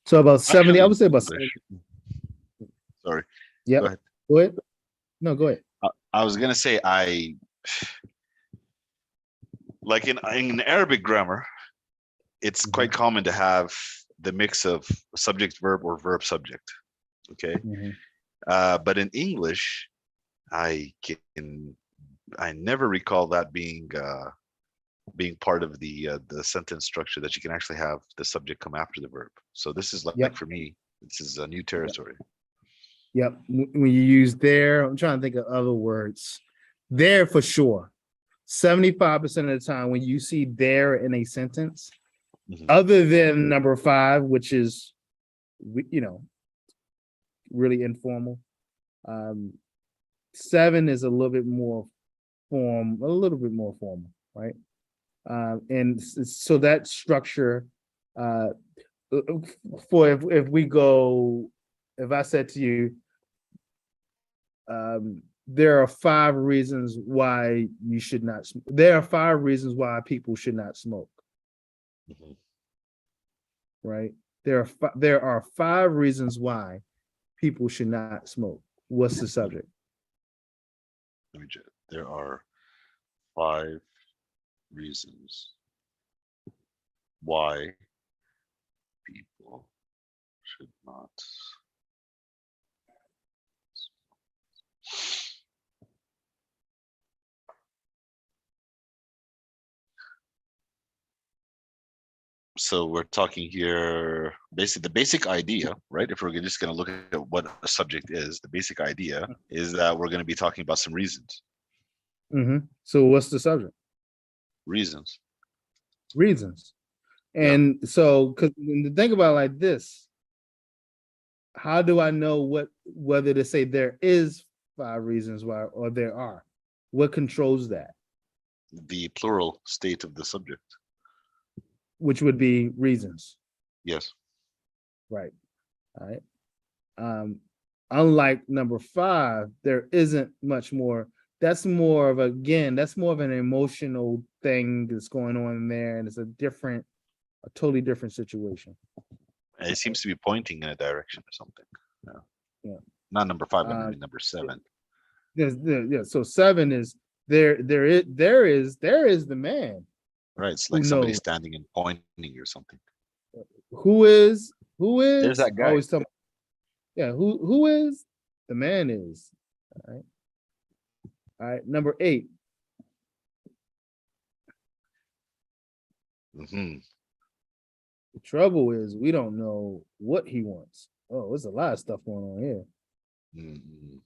So about 70, I would say about 70. Sorry. Yeah. Go ahead. No, go ahead. I was gonna say like in Arabic grammar, it's quite common to have the mix of subject verb or verb subject. Okay. But in English, I never recall that being part of the sentence structure, that you can actually have the subject come after the verb. So this is like for me, this is a new territory. Yep. Okay. So 70% of the time, this is going to be, that's the case where there is not the subject. Here, there is a clear subject. Yep. When you use there, I'm trying to think of other words. There for sure. 75% of the time when you see there in a sentence, Mhm. other than number 5, which is, really informal. 7 is a little bit more formal, right? And so that structure, uh, for if I said to you, there are 5 reasons why you should not. There are 5 reasons why people should not smoke. Mhm. Right? There are 5 reasons why people should not smoke. What's the subject? There are 5 reasons why people should not. So we're talking here, basically the basic idea, right? If we're just going to look at what a subject is, the basic idea is that we're going to be talking about some reasons. So what's the subject? Reasons. Reasons. Yeah. And so, because think about it like this, how do I know whether to say there is 5 reasons why or there are? What controls that? The plural state of the subject. Which would be reasons, Yes. right? All right. Unlike number 5, there isn't much more. That's more of an emotional thing that's going on in there, and it's a totally different situation. It seems to be pointing in a direction or something. Yeah. Yeah. Not number 5, but Uh, maybe number 7. So 7 is there is the man Right. It's who like somebody knows standing and pointing or something. who is There's that guy. always tell. Yeah, who is the man is. All right, number 8. Hmm. The trouble is we don't know what he wants. Oh, there's a lot of stuff going on here. Mm-hmm.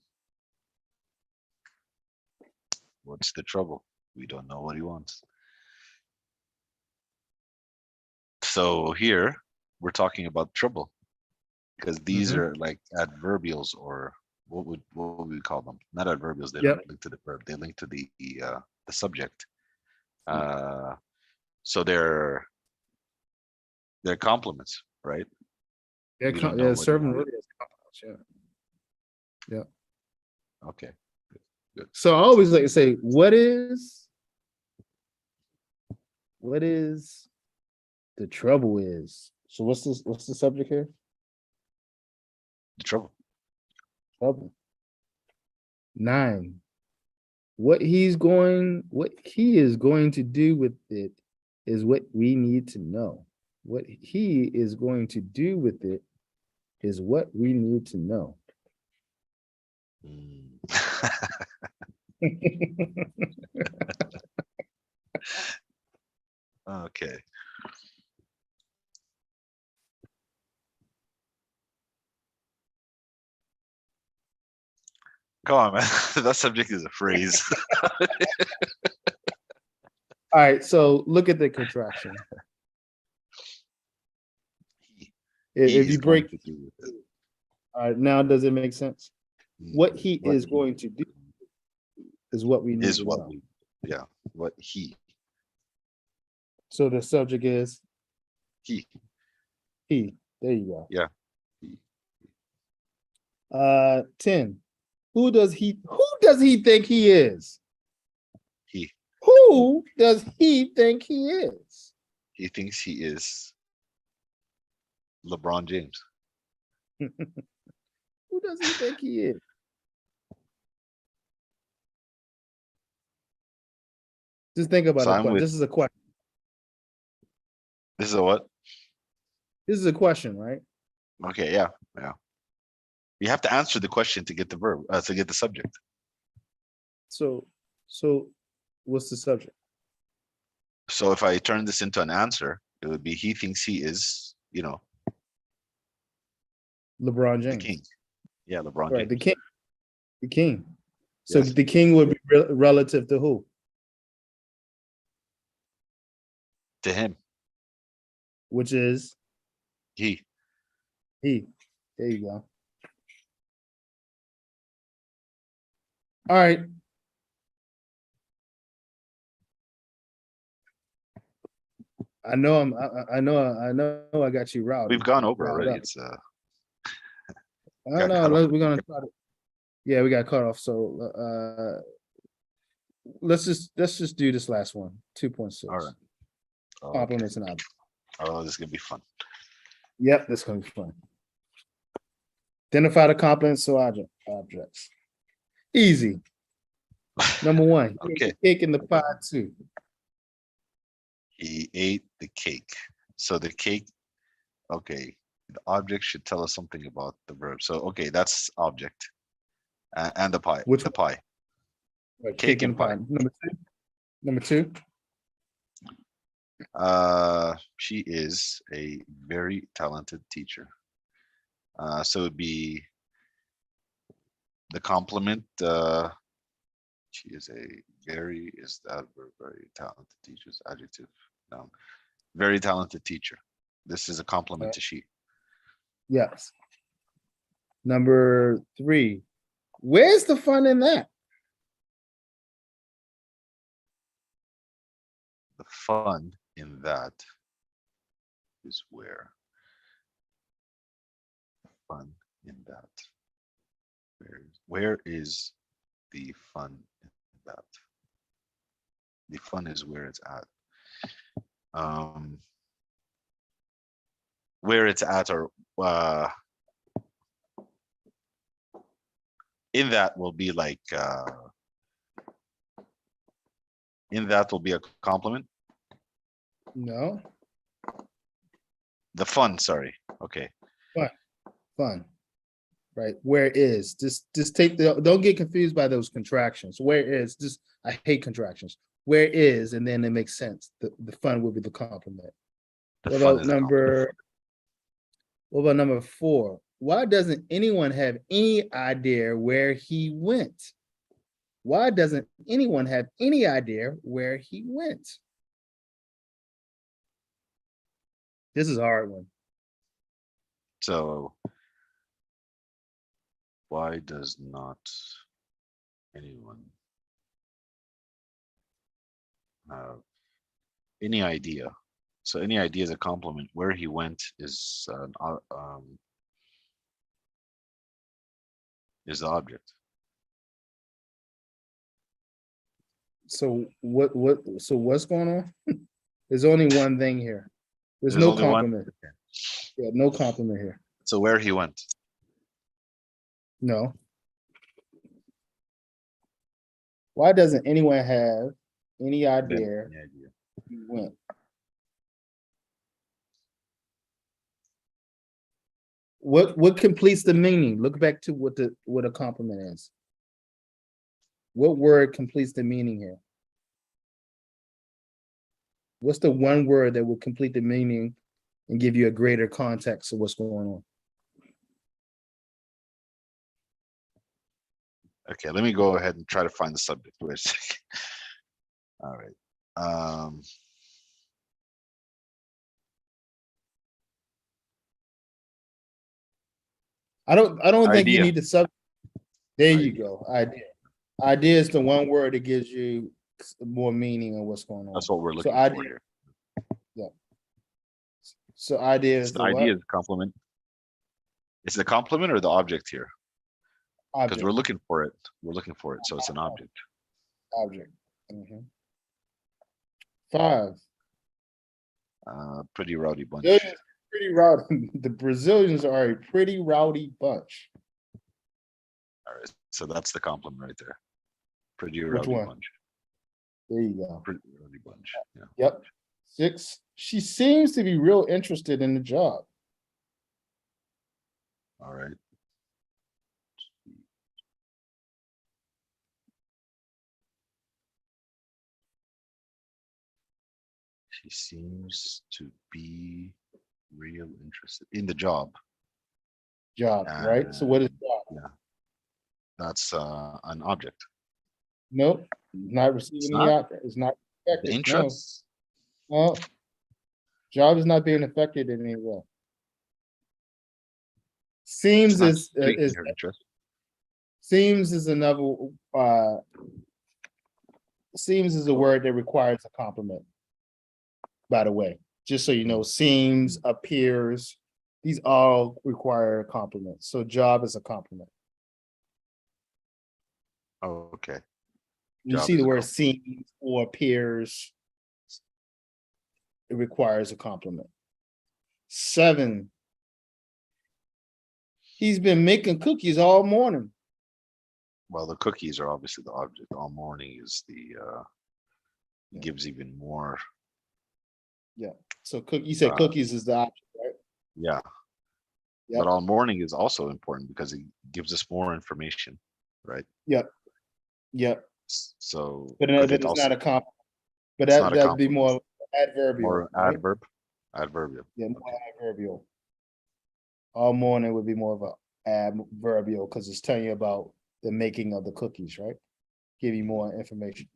What's the trouble? We don't know what he wants. So here we're talking about trouble because these are like adverbials, or what would we call them? Not adverbials. They Yep. don't link to the verb. They link to the subject. So they're compliments, right? Yeah, We don't know what he serving wants. really is compliments. Yeah. Okay. Good. So I always like to say, what is the trouble is? So what's the subject here? The trouble. Trouble. 9. What he is going to do with it is what we need to know. What he is going to do with it is what we need to know. Mm. Okay. Come on, man. That subject is a phrase. All right, so look at the contraction. He If is you going break, to do with it. all right, now does it make sense? What he What is going to do is what we need is to what know. yeah, what he So the subject is he he. There you go. yeah he. 10. Who does he think he is? He Who does he think he is? he thinks he is LeBron James. Who does he think he is? Just think about So I'm it. with This is a question. this is a what? This is a question, right? Okay, yeah. You have to answer the question to get the verb, to get the subject. So what's the subject? So if I turn this into an answer, it would be he thinks he is, LeBron the king. James. Yeah, LeBron Right, James. The king. So Yes. the king would be relative to who? To him, Which is he. he. There you go. All right. I know I got you We've routed. gone over Riled already. up. It's I don't got know. cut off. We're gonna try to. Yeah, we got cut off. So let's just do this last one. 2.6. All right. Okay. Compliments and objects. Oh, this is gonna be fun. Yep, this gonna be fun. Identify the compliments or objects. Easy. Number one, Okay. cake in the pie too. He ate the cake. So the cake, okay. The object should tell us something about the verb. So okay, that's object. And the pie. Which The pie. one? Cake Cake in and the pie. pie. Number two. She is a very talented teacher. So it'd be the compliment. She is a very, is that verb, very talented teacher's adjective? No, very talented teacher. This is a compliment to she. Yes. Number three. Where's the fun in that? The fun in that is where. Fun in that. Where is the fun in that? The fun is where it's at. Where it's at, or in that will be like in that will be a compliment. No. The fun, sorry. Okay. Fun. Right. Where is just take don't get confused by those contractions. Where is just I hate contractions. Where is, and then it makes sense. The fun would be the compliment. The What fun about is a compliment. number four? Why doesn't anyone have any idea where he went? Why doesn't anyone have any idea where he went? This is a hard one. So why does not anyone have any idea? So any idea is a compliment. Where he went is the object. So what's going on? There's only one thing here. There's There's no only one. compliment. Yeah, no compliment here. So where he went. No. Why doesn't anyone have any idea Any idea. he went? What completes the meaning? Look back to what a compliment is. What word completes the meaning here? What's the one word that will complete the meaning and give you a greater context of what's going on? Okay, let me go ahead and try to find the subject. Wait a second. All right. I don't think you Idea. need the subject. There you Idea. go. Idea. Idea is the one word that gives you more meaning of what's going on. That's what we're looking So for here. yeah. So idea is The the idea what? is compliment. Is the compliment or the object here? Because Object. we're looking for it. We're looking for it. So it's an object. Object. Mhm. 5. Pretty rowdy bunch. Brazilians are pretty rowdy. The Brazilians are a pretty rowdy bunch. All right. So that's the compliment right there. Pretty Which rowdy one? bunch. There you go. Pretty rowdy bunch. Yeah. Yep. 6. She seems to be real interested in the job. All right. She seems to be real interested in the job. Job, right? So what is job? Yeah. That's an object. Nope, not It's receiving any not outcome. It's not the affected. No, interest. no, job is not being affected in any way. It's Seems not is taking her interest. seems is another seems is a word that requires a complement. By the way, just so you know, seems, appears, these all require a complement. So job is a complement. Oh, okay. You Job see is the a word complement. seems or appears, it requires a complement. 7, he's been making cookies all morning. Well, the cookies are obviously the object. All morning is the Yeah. gives even more. Yeah. So you said cookies is the object, right? Yeah. Yep. But all morning is also important because it gives us more information, right? Yep. Yep. So But could it it's also? not a comp. But It's not a that'd be compliment. more adverbial, More right? adverb. Adverbial. Yeah, more adverbial. All morning would be more of a adverbial because it's telling you about the making of the cookies, right? Give you more information.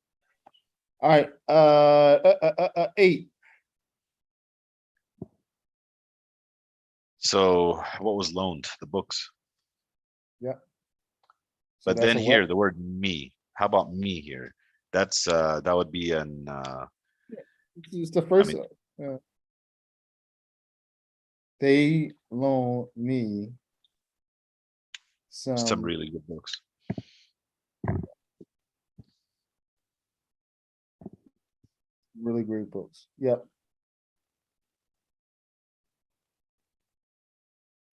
All right, 8. So what was loaned? The books. Yeah. So But that's then a here, what? the word me. How about me here? That's that would be an It's the I first. mean They loan me some some really good books. really great books. Yep.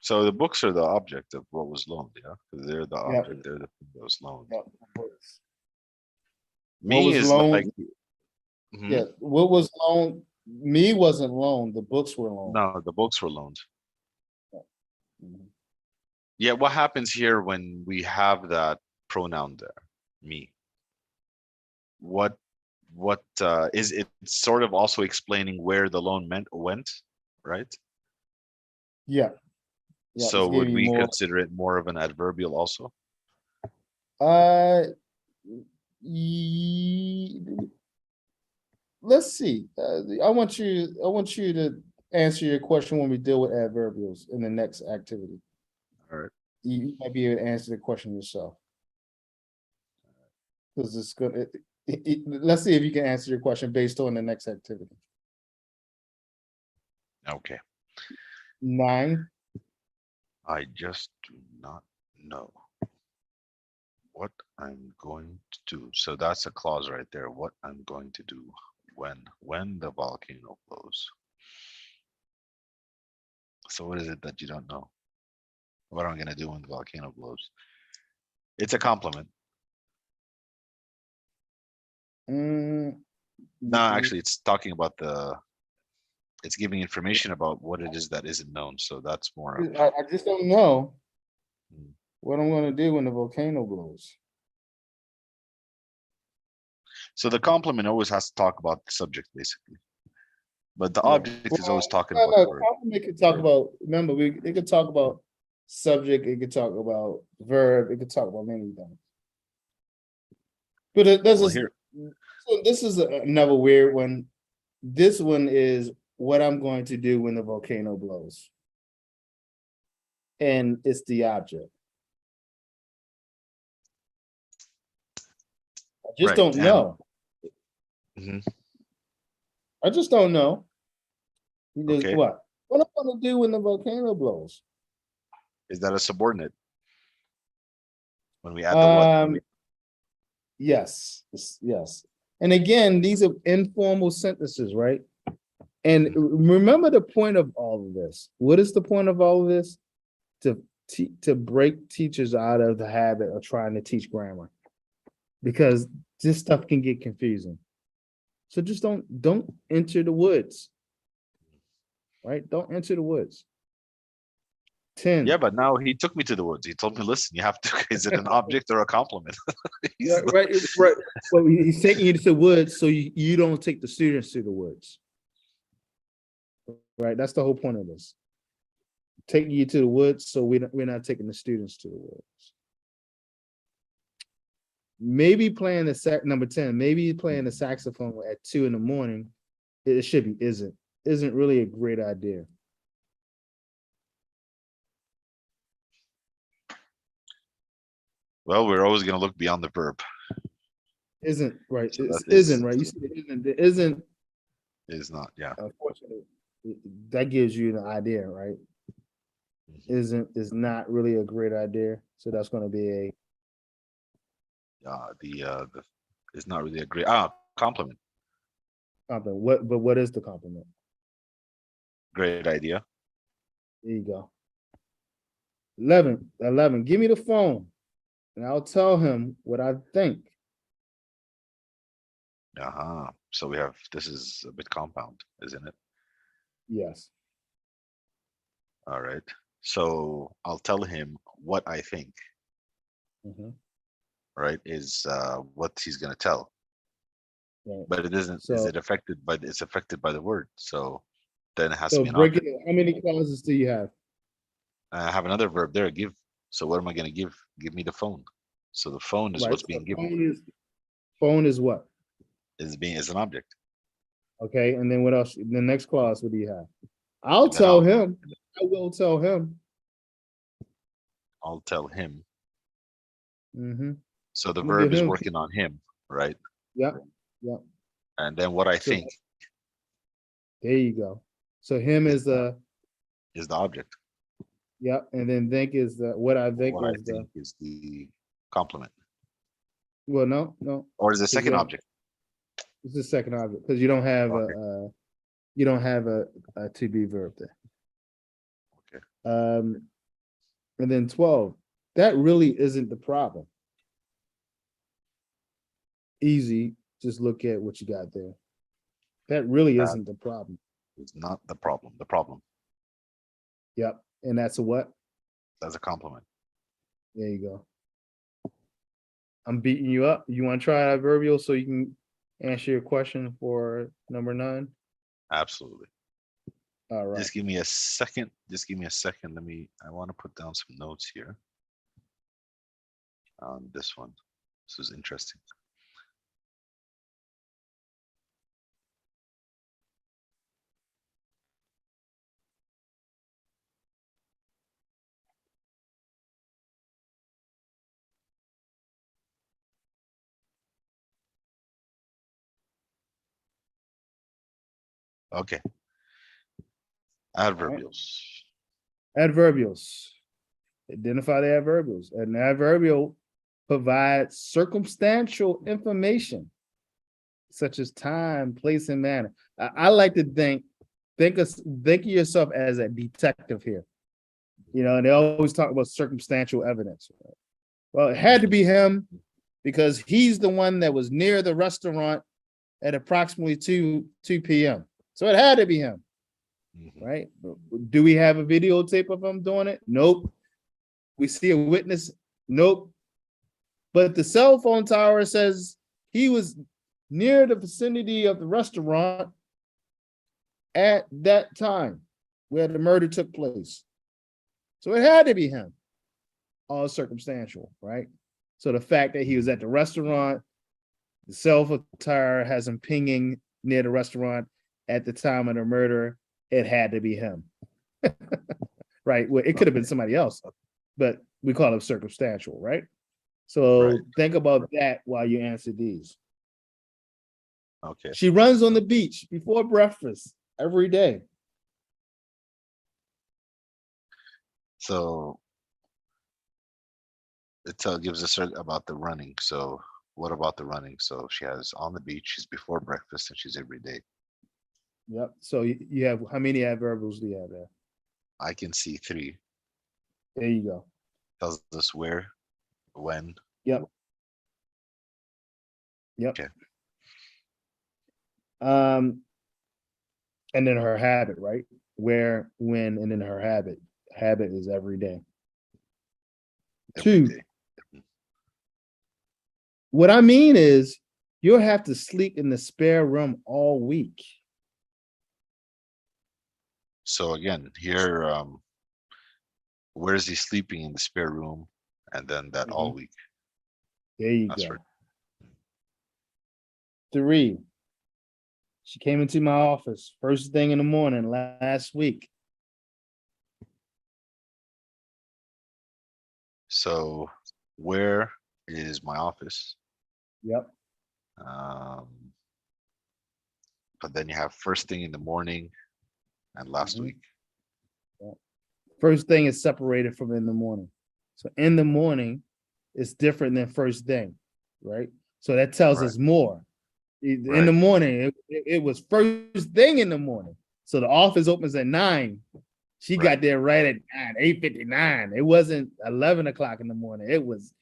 So the books are the object of what was loaned, yeah? 'Cause they're the Yep. object, they're the thing that was loaned. Yep. Books. What Me was is like loaned? mhm. Yeah. What was loaned? Me wasn't loaned. The books were loaned. No, the books were loaned. Mhm. Yeah, what happens here when we have that pronoun there, me? What is it sort of also explaining where the loan went, right? Yeah. Yeah. It's So would giving you we more. consider it more of an adverbial also? Uh, ye- let's see. I want you to answer your question when we deal with adverbials in the next activity. All right. You might be able to answer the question yourself. Because it's gonna. Let's see if you can answer your question based on the next activity. Okay. 9. I just do not know what I'm going to do. So that's a clause right there. What I'm going to do when the volcano blows. So what is it that you don't know? What am I going to do when the volcano blows? It's a compliment. Mm, No, actually, it's talking about it's giving information about what it is that isn't known. So that's more of, I just don't know hmm. what I'm gonna do when the volcano blows. So the compliment always has to talk about the subject, basically. But the Yeah. object is Well, always talking no, about the no, verb. compliment could talk about. Remember, it could talk about subject. It could talk about verb. It could talk about many things. But this Well, is here, so. This is another weird one. This one is what I'm going to do when the volcano blows, and it's the object. I just right. don't And know. mhm, I just don't know. okay, What? What I'm gonna do when the volcano blows? is that a subordinate? When we add the what? Um, yes, yes. And again, these are informal sentences, right? And Mhm. remember the point of all of this. What is the point of all of this? To break teachers out of the habit of trying to teach grammar, because this stuff can get confusing. So just don't enter the woods, right? Don't enter the woods. 10. Yeah, but now he took me to the woods. He told me, listen, you have to, is it an object or a compliment? Yeah, right, right. Well, he's taking you to the woods, so you don't take the students to the woods. Right. That's the whole point of this. Taking you to the woods, so we're not taking the students to the woods. maybe playing the number 10, maybe playing the saxophone at 2 in the morning. It should be isn't really a great idea. Well, we're always going to look beyond the verb. Isn't right. So It that is isn't right. You see, it isn't. is not. Yeah. Unfortunately, that gives you an idea, right? Mhm. Is not really a great idea. So that's going to be a The is not really a great compliment. compliment. What is the compliment? Great idea. There you go. 11. Give me the phone, and I'll tell him what I think. So we have, this is a bit compound, isn't it? Yes. All right. So I'll tell him what I think, Mhm. right? Is what he's gonna tell. Right. But it isn't, is So it affected by, it's affected by the word. So then it has to so be an break it. object. How many clauses do you have? I have another verb there, give. So what am I gonna give? Give me the phone. So the phone is Right. what's So being given, phone is what? is an object. Okay. And then what else? The next clause, what do you have? I'll And then tell him. I will tell him. I'll tell him. Mm-hmm. So the I'm gonna give verb is him. working on him, right? Yep. Yep. And then what I So think there you go. So him is is the is the object. yep, and then think is the what I think What I is the think is the complement, well, no, or is the because second object. it's the second object because you don't have Okay. a to be verb there. Okay. And then 12. That really isn't the problem. Easy, just look at what you got there. That really That isn't the problem. is not the problem. The problem, Yep, and that's a what? as a complement. There you go. I'm beating you up. You want to try adverbial so you can answer your question for number 9? Absolutely. All right. Just give me a second. Just give me a second. I want to put down some notes here on this one. This is interesting. Okay. Adverbials. Adverbials. Identify the adverbials. An adverbial provides circumstantial information such as time, place, and manner. I like to think of yourself as a detective here. You know, and they always talk about circumstantial evidence. Well, it had to be him because he's the one that was near the restaurant at approximately 2 p.m. So it had to be him, right? Do we have a videotape of him doing it? Nope. We see a witness? Nope. But the cell phone tower says he was near the vicinity of the restaurant at that time where the murder took place. So it had to be him. All circumstantial, right? So the fact that he was at the restaurant, the cell phone tower has him pinging near the restaurant at the time of the murder, it had to be him. Right? Well, it could have been somebody else, but we call it circumstantial, right? So Right. think about that while you answer these. Okay. She runs on the beach before breakfast every day. So it gives us about the running. So what about the running? So she has on the beach, she's before breakfast, and she's every day. Yep. So you have how many adverbials do you have there? I can see 3. There you go. Tells us where, when. Yep. Yep. Okay. And then her habit, right? Where, when, and then her habit. Habit is every day. Every 2. day. What I mean is you'll have to sleep in the spare room all week. So again, here, where is he sleeping in the spare room? And then that all week. There you That's go. right. 3. She came into my office first thing in the morning last week. So where is my office? Yep. Um, but then you have first thing in the morning and last Mhm. week. First thing is separated from in the morning. So in the morning is different than first thing, right? So that tells Right. us more. In Right. the morning, it was first thing in the morning. So the office opens at 9. She Right. got there right at 9, 8:59. It wasn't 11 o'clock in the morning. It was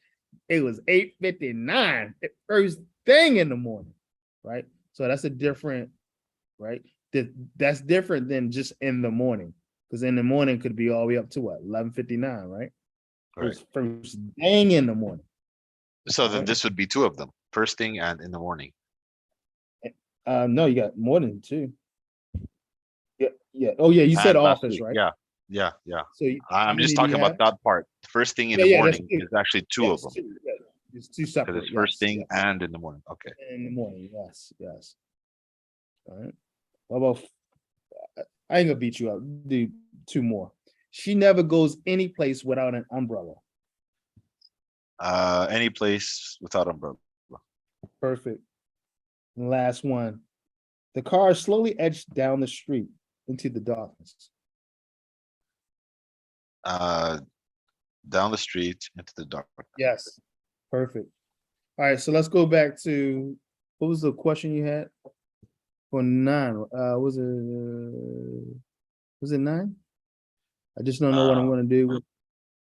8:59, first thing in the morning, right? So that's a different, right? That's different than just in the morning, because in the morning could be all the way up to what, 11:59, right? Right. First thing in the morning. So then Right. this would be two of them, first thing and in the morning. No, you got more than 2. Yeah, yeah. Oh, yeah, you said And last office, week. right? Yeah. Yeah. Yeah. So how I'm just many do talking you about have? that part. First thing in Yeah, the yeah, that's morning 2. is actually two of Yes, them 2. Yeah. It's 2 because separate. it's first Yes, thing yes. and in the morning. Okay. In the morning, yes, yes. All right. What about, I ain't gonna beat you up. Do 2 more. She never goes any place without an umbrella. Any place without umbrella. Perfect. And last one. The car slowly edged down the street into the darkness. Uh, down the street into the dark. Yes. Perfect. All right, so let's go back to, what was the question you had for 9? Was it 9? I just don't know what I'm Uh, gonna do with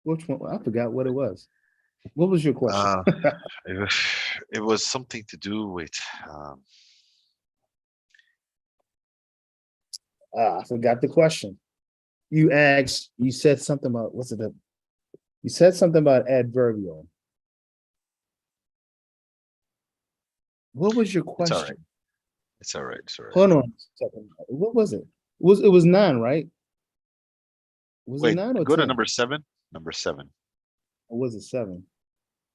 which one. I forgot what it was. What was your question? uh, it was, it was something to do with. Um, I forgot the question. You asked, you said something about, what's it? You said something about adverbial. What was your it's all right. question? It's all right. It's all right. Hold on a second. What was it? It was 9, right? Was it Wait, 9 or go to 10? number 7. Number 7. Or was it 7?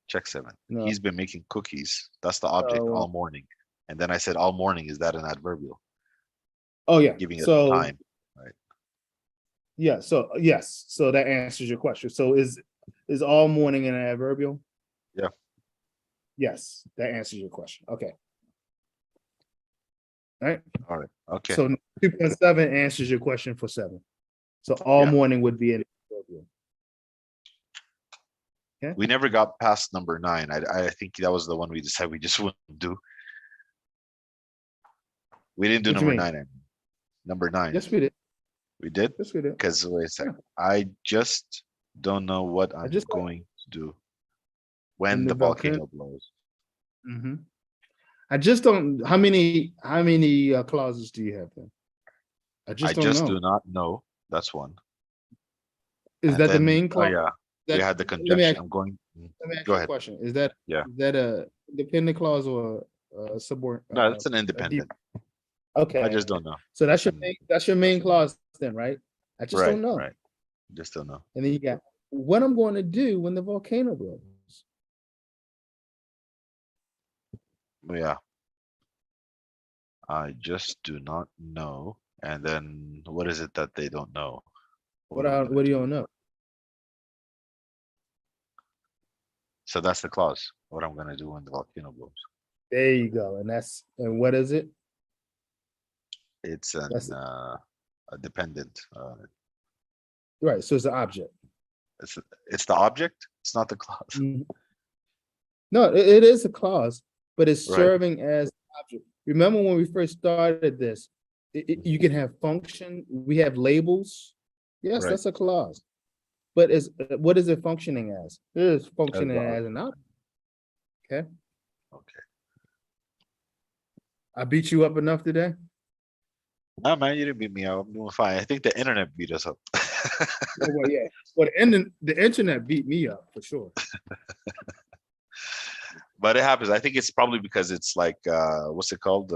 Check 7. No. He's been making cookies. That's the object Uh, all morning. And then I said all morning. Is that an adverbial? oh yeah. Giving us So time. Right. yeah. So yes. So that answers your question. So is all morning an adverbial? Yeah. Yes, that answers your question. Okay. All right. All right. Okay. So 2.7 answers your question for 7. So all Yeah. morning would be an adverbial. Okay. We never got past number 9. I think that was the one we decided we just wouldn't do. We didn't do What you number mean? 9. Number 9. Yes, we did. We did? Yes, we did. Because wait a sec. Yeah. I just don't know what I I'm just going to do in when the the volcano. volcano blows. I just don't. How many clauses do you have then? I I just don't just know. do not know. That's one. Is And that the then, main oh clause? yeah, we That had the let me conjunction. ask. I'm going. Let me ask Go you a ahead. question. Is that Yeah. a dependent clause or a subordinate? No, it's an A deep. independent. I Okay, just don't know. so It's that's your main clause then, right? I just right, don't know. right. Just don't know. And then you got what I'm going to do when the volcano blows. Yeah. I just do not know. And then what is it that they don't know? What are we gonna What do you do? don't know? So that's the clause. What I'm gonna do when the volcano blows. There you go. And what is it? It's That's a dependent. right. So it's an object. It's it's the object. It's not the clause. Mhm. No, it is a clause, but it's Right. serving as object. Remember when we first started this, you can have function, we have labels. Yes, Right. that's a clause. But what is it functioning as? It is As functioning the as object. an object. Okay. Okay. I beat you up enough today. No, man, you didn't beat me up. I'm doing fine. I think the internet beat us up. Well, yeah. Well, the internet beat me up for sure. But it happens. I think it's probably because it's like what's it called?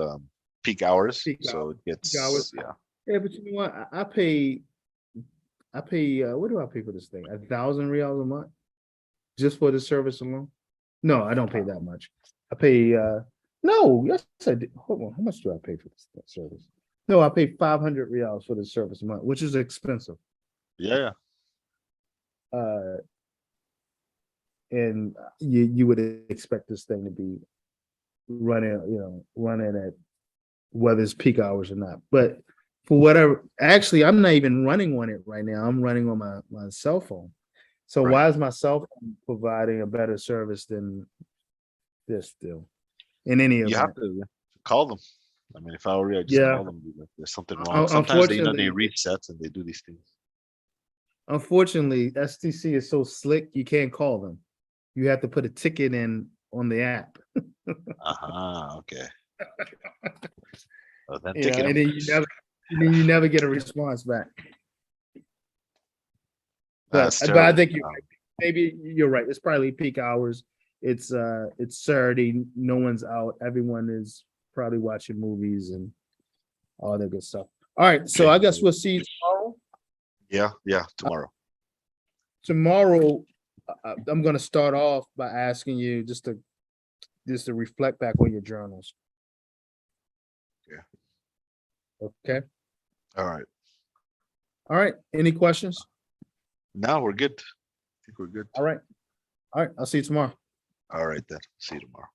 Peak hours. Peak So hours. it gets Hours. yeah. Yeah, but you know what? I pay what do I pay for this thing? 1,000 reals a month just for the service alone? No, I don't pay that much. I pay No, yes, I did. Hold on. How much do I pay for this service? No, I paid 500 reals for the service a month, which is expensive. Yeah, Uh, and you would expect this thing to be running at whether it's peak hours or not. But for whatever, actually, I'm not even running on it right now. I'm running on my cell phone. So right. why is my cell phone providing a better service than this still? In any You have event, to call them. I mean, if I were you, I just yeah. call them. Be like, there's something wrong. Sometimes they Unfortunately, reset and they do these things. STC is so slick you can't call them. You have to put a ticket in on the app. Okay. Well, then Yeah, ticket and them. then you never get a response back. But That's but I terrible. think maybe you're right. It's probably peak hours. It's Saturday. No one's out. Everyone is probably watching movies and all that good stuff. All right, so I guess we'll see you tomorrow. Yeah, tomorrow. Tomorrow, I'm going to start off by asking you just to reflect back on your journals. Yeah. Okay. All right. All right. Any questions? Now we're good. I think we're good. All right. All right. I'll see you tomorrow. All right then. See you tomorrow.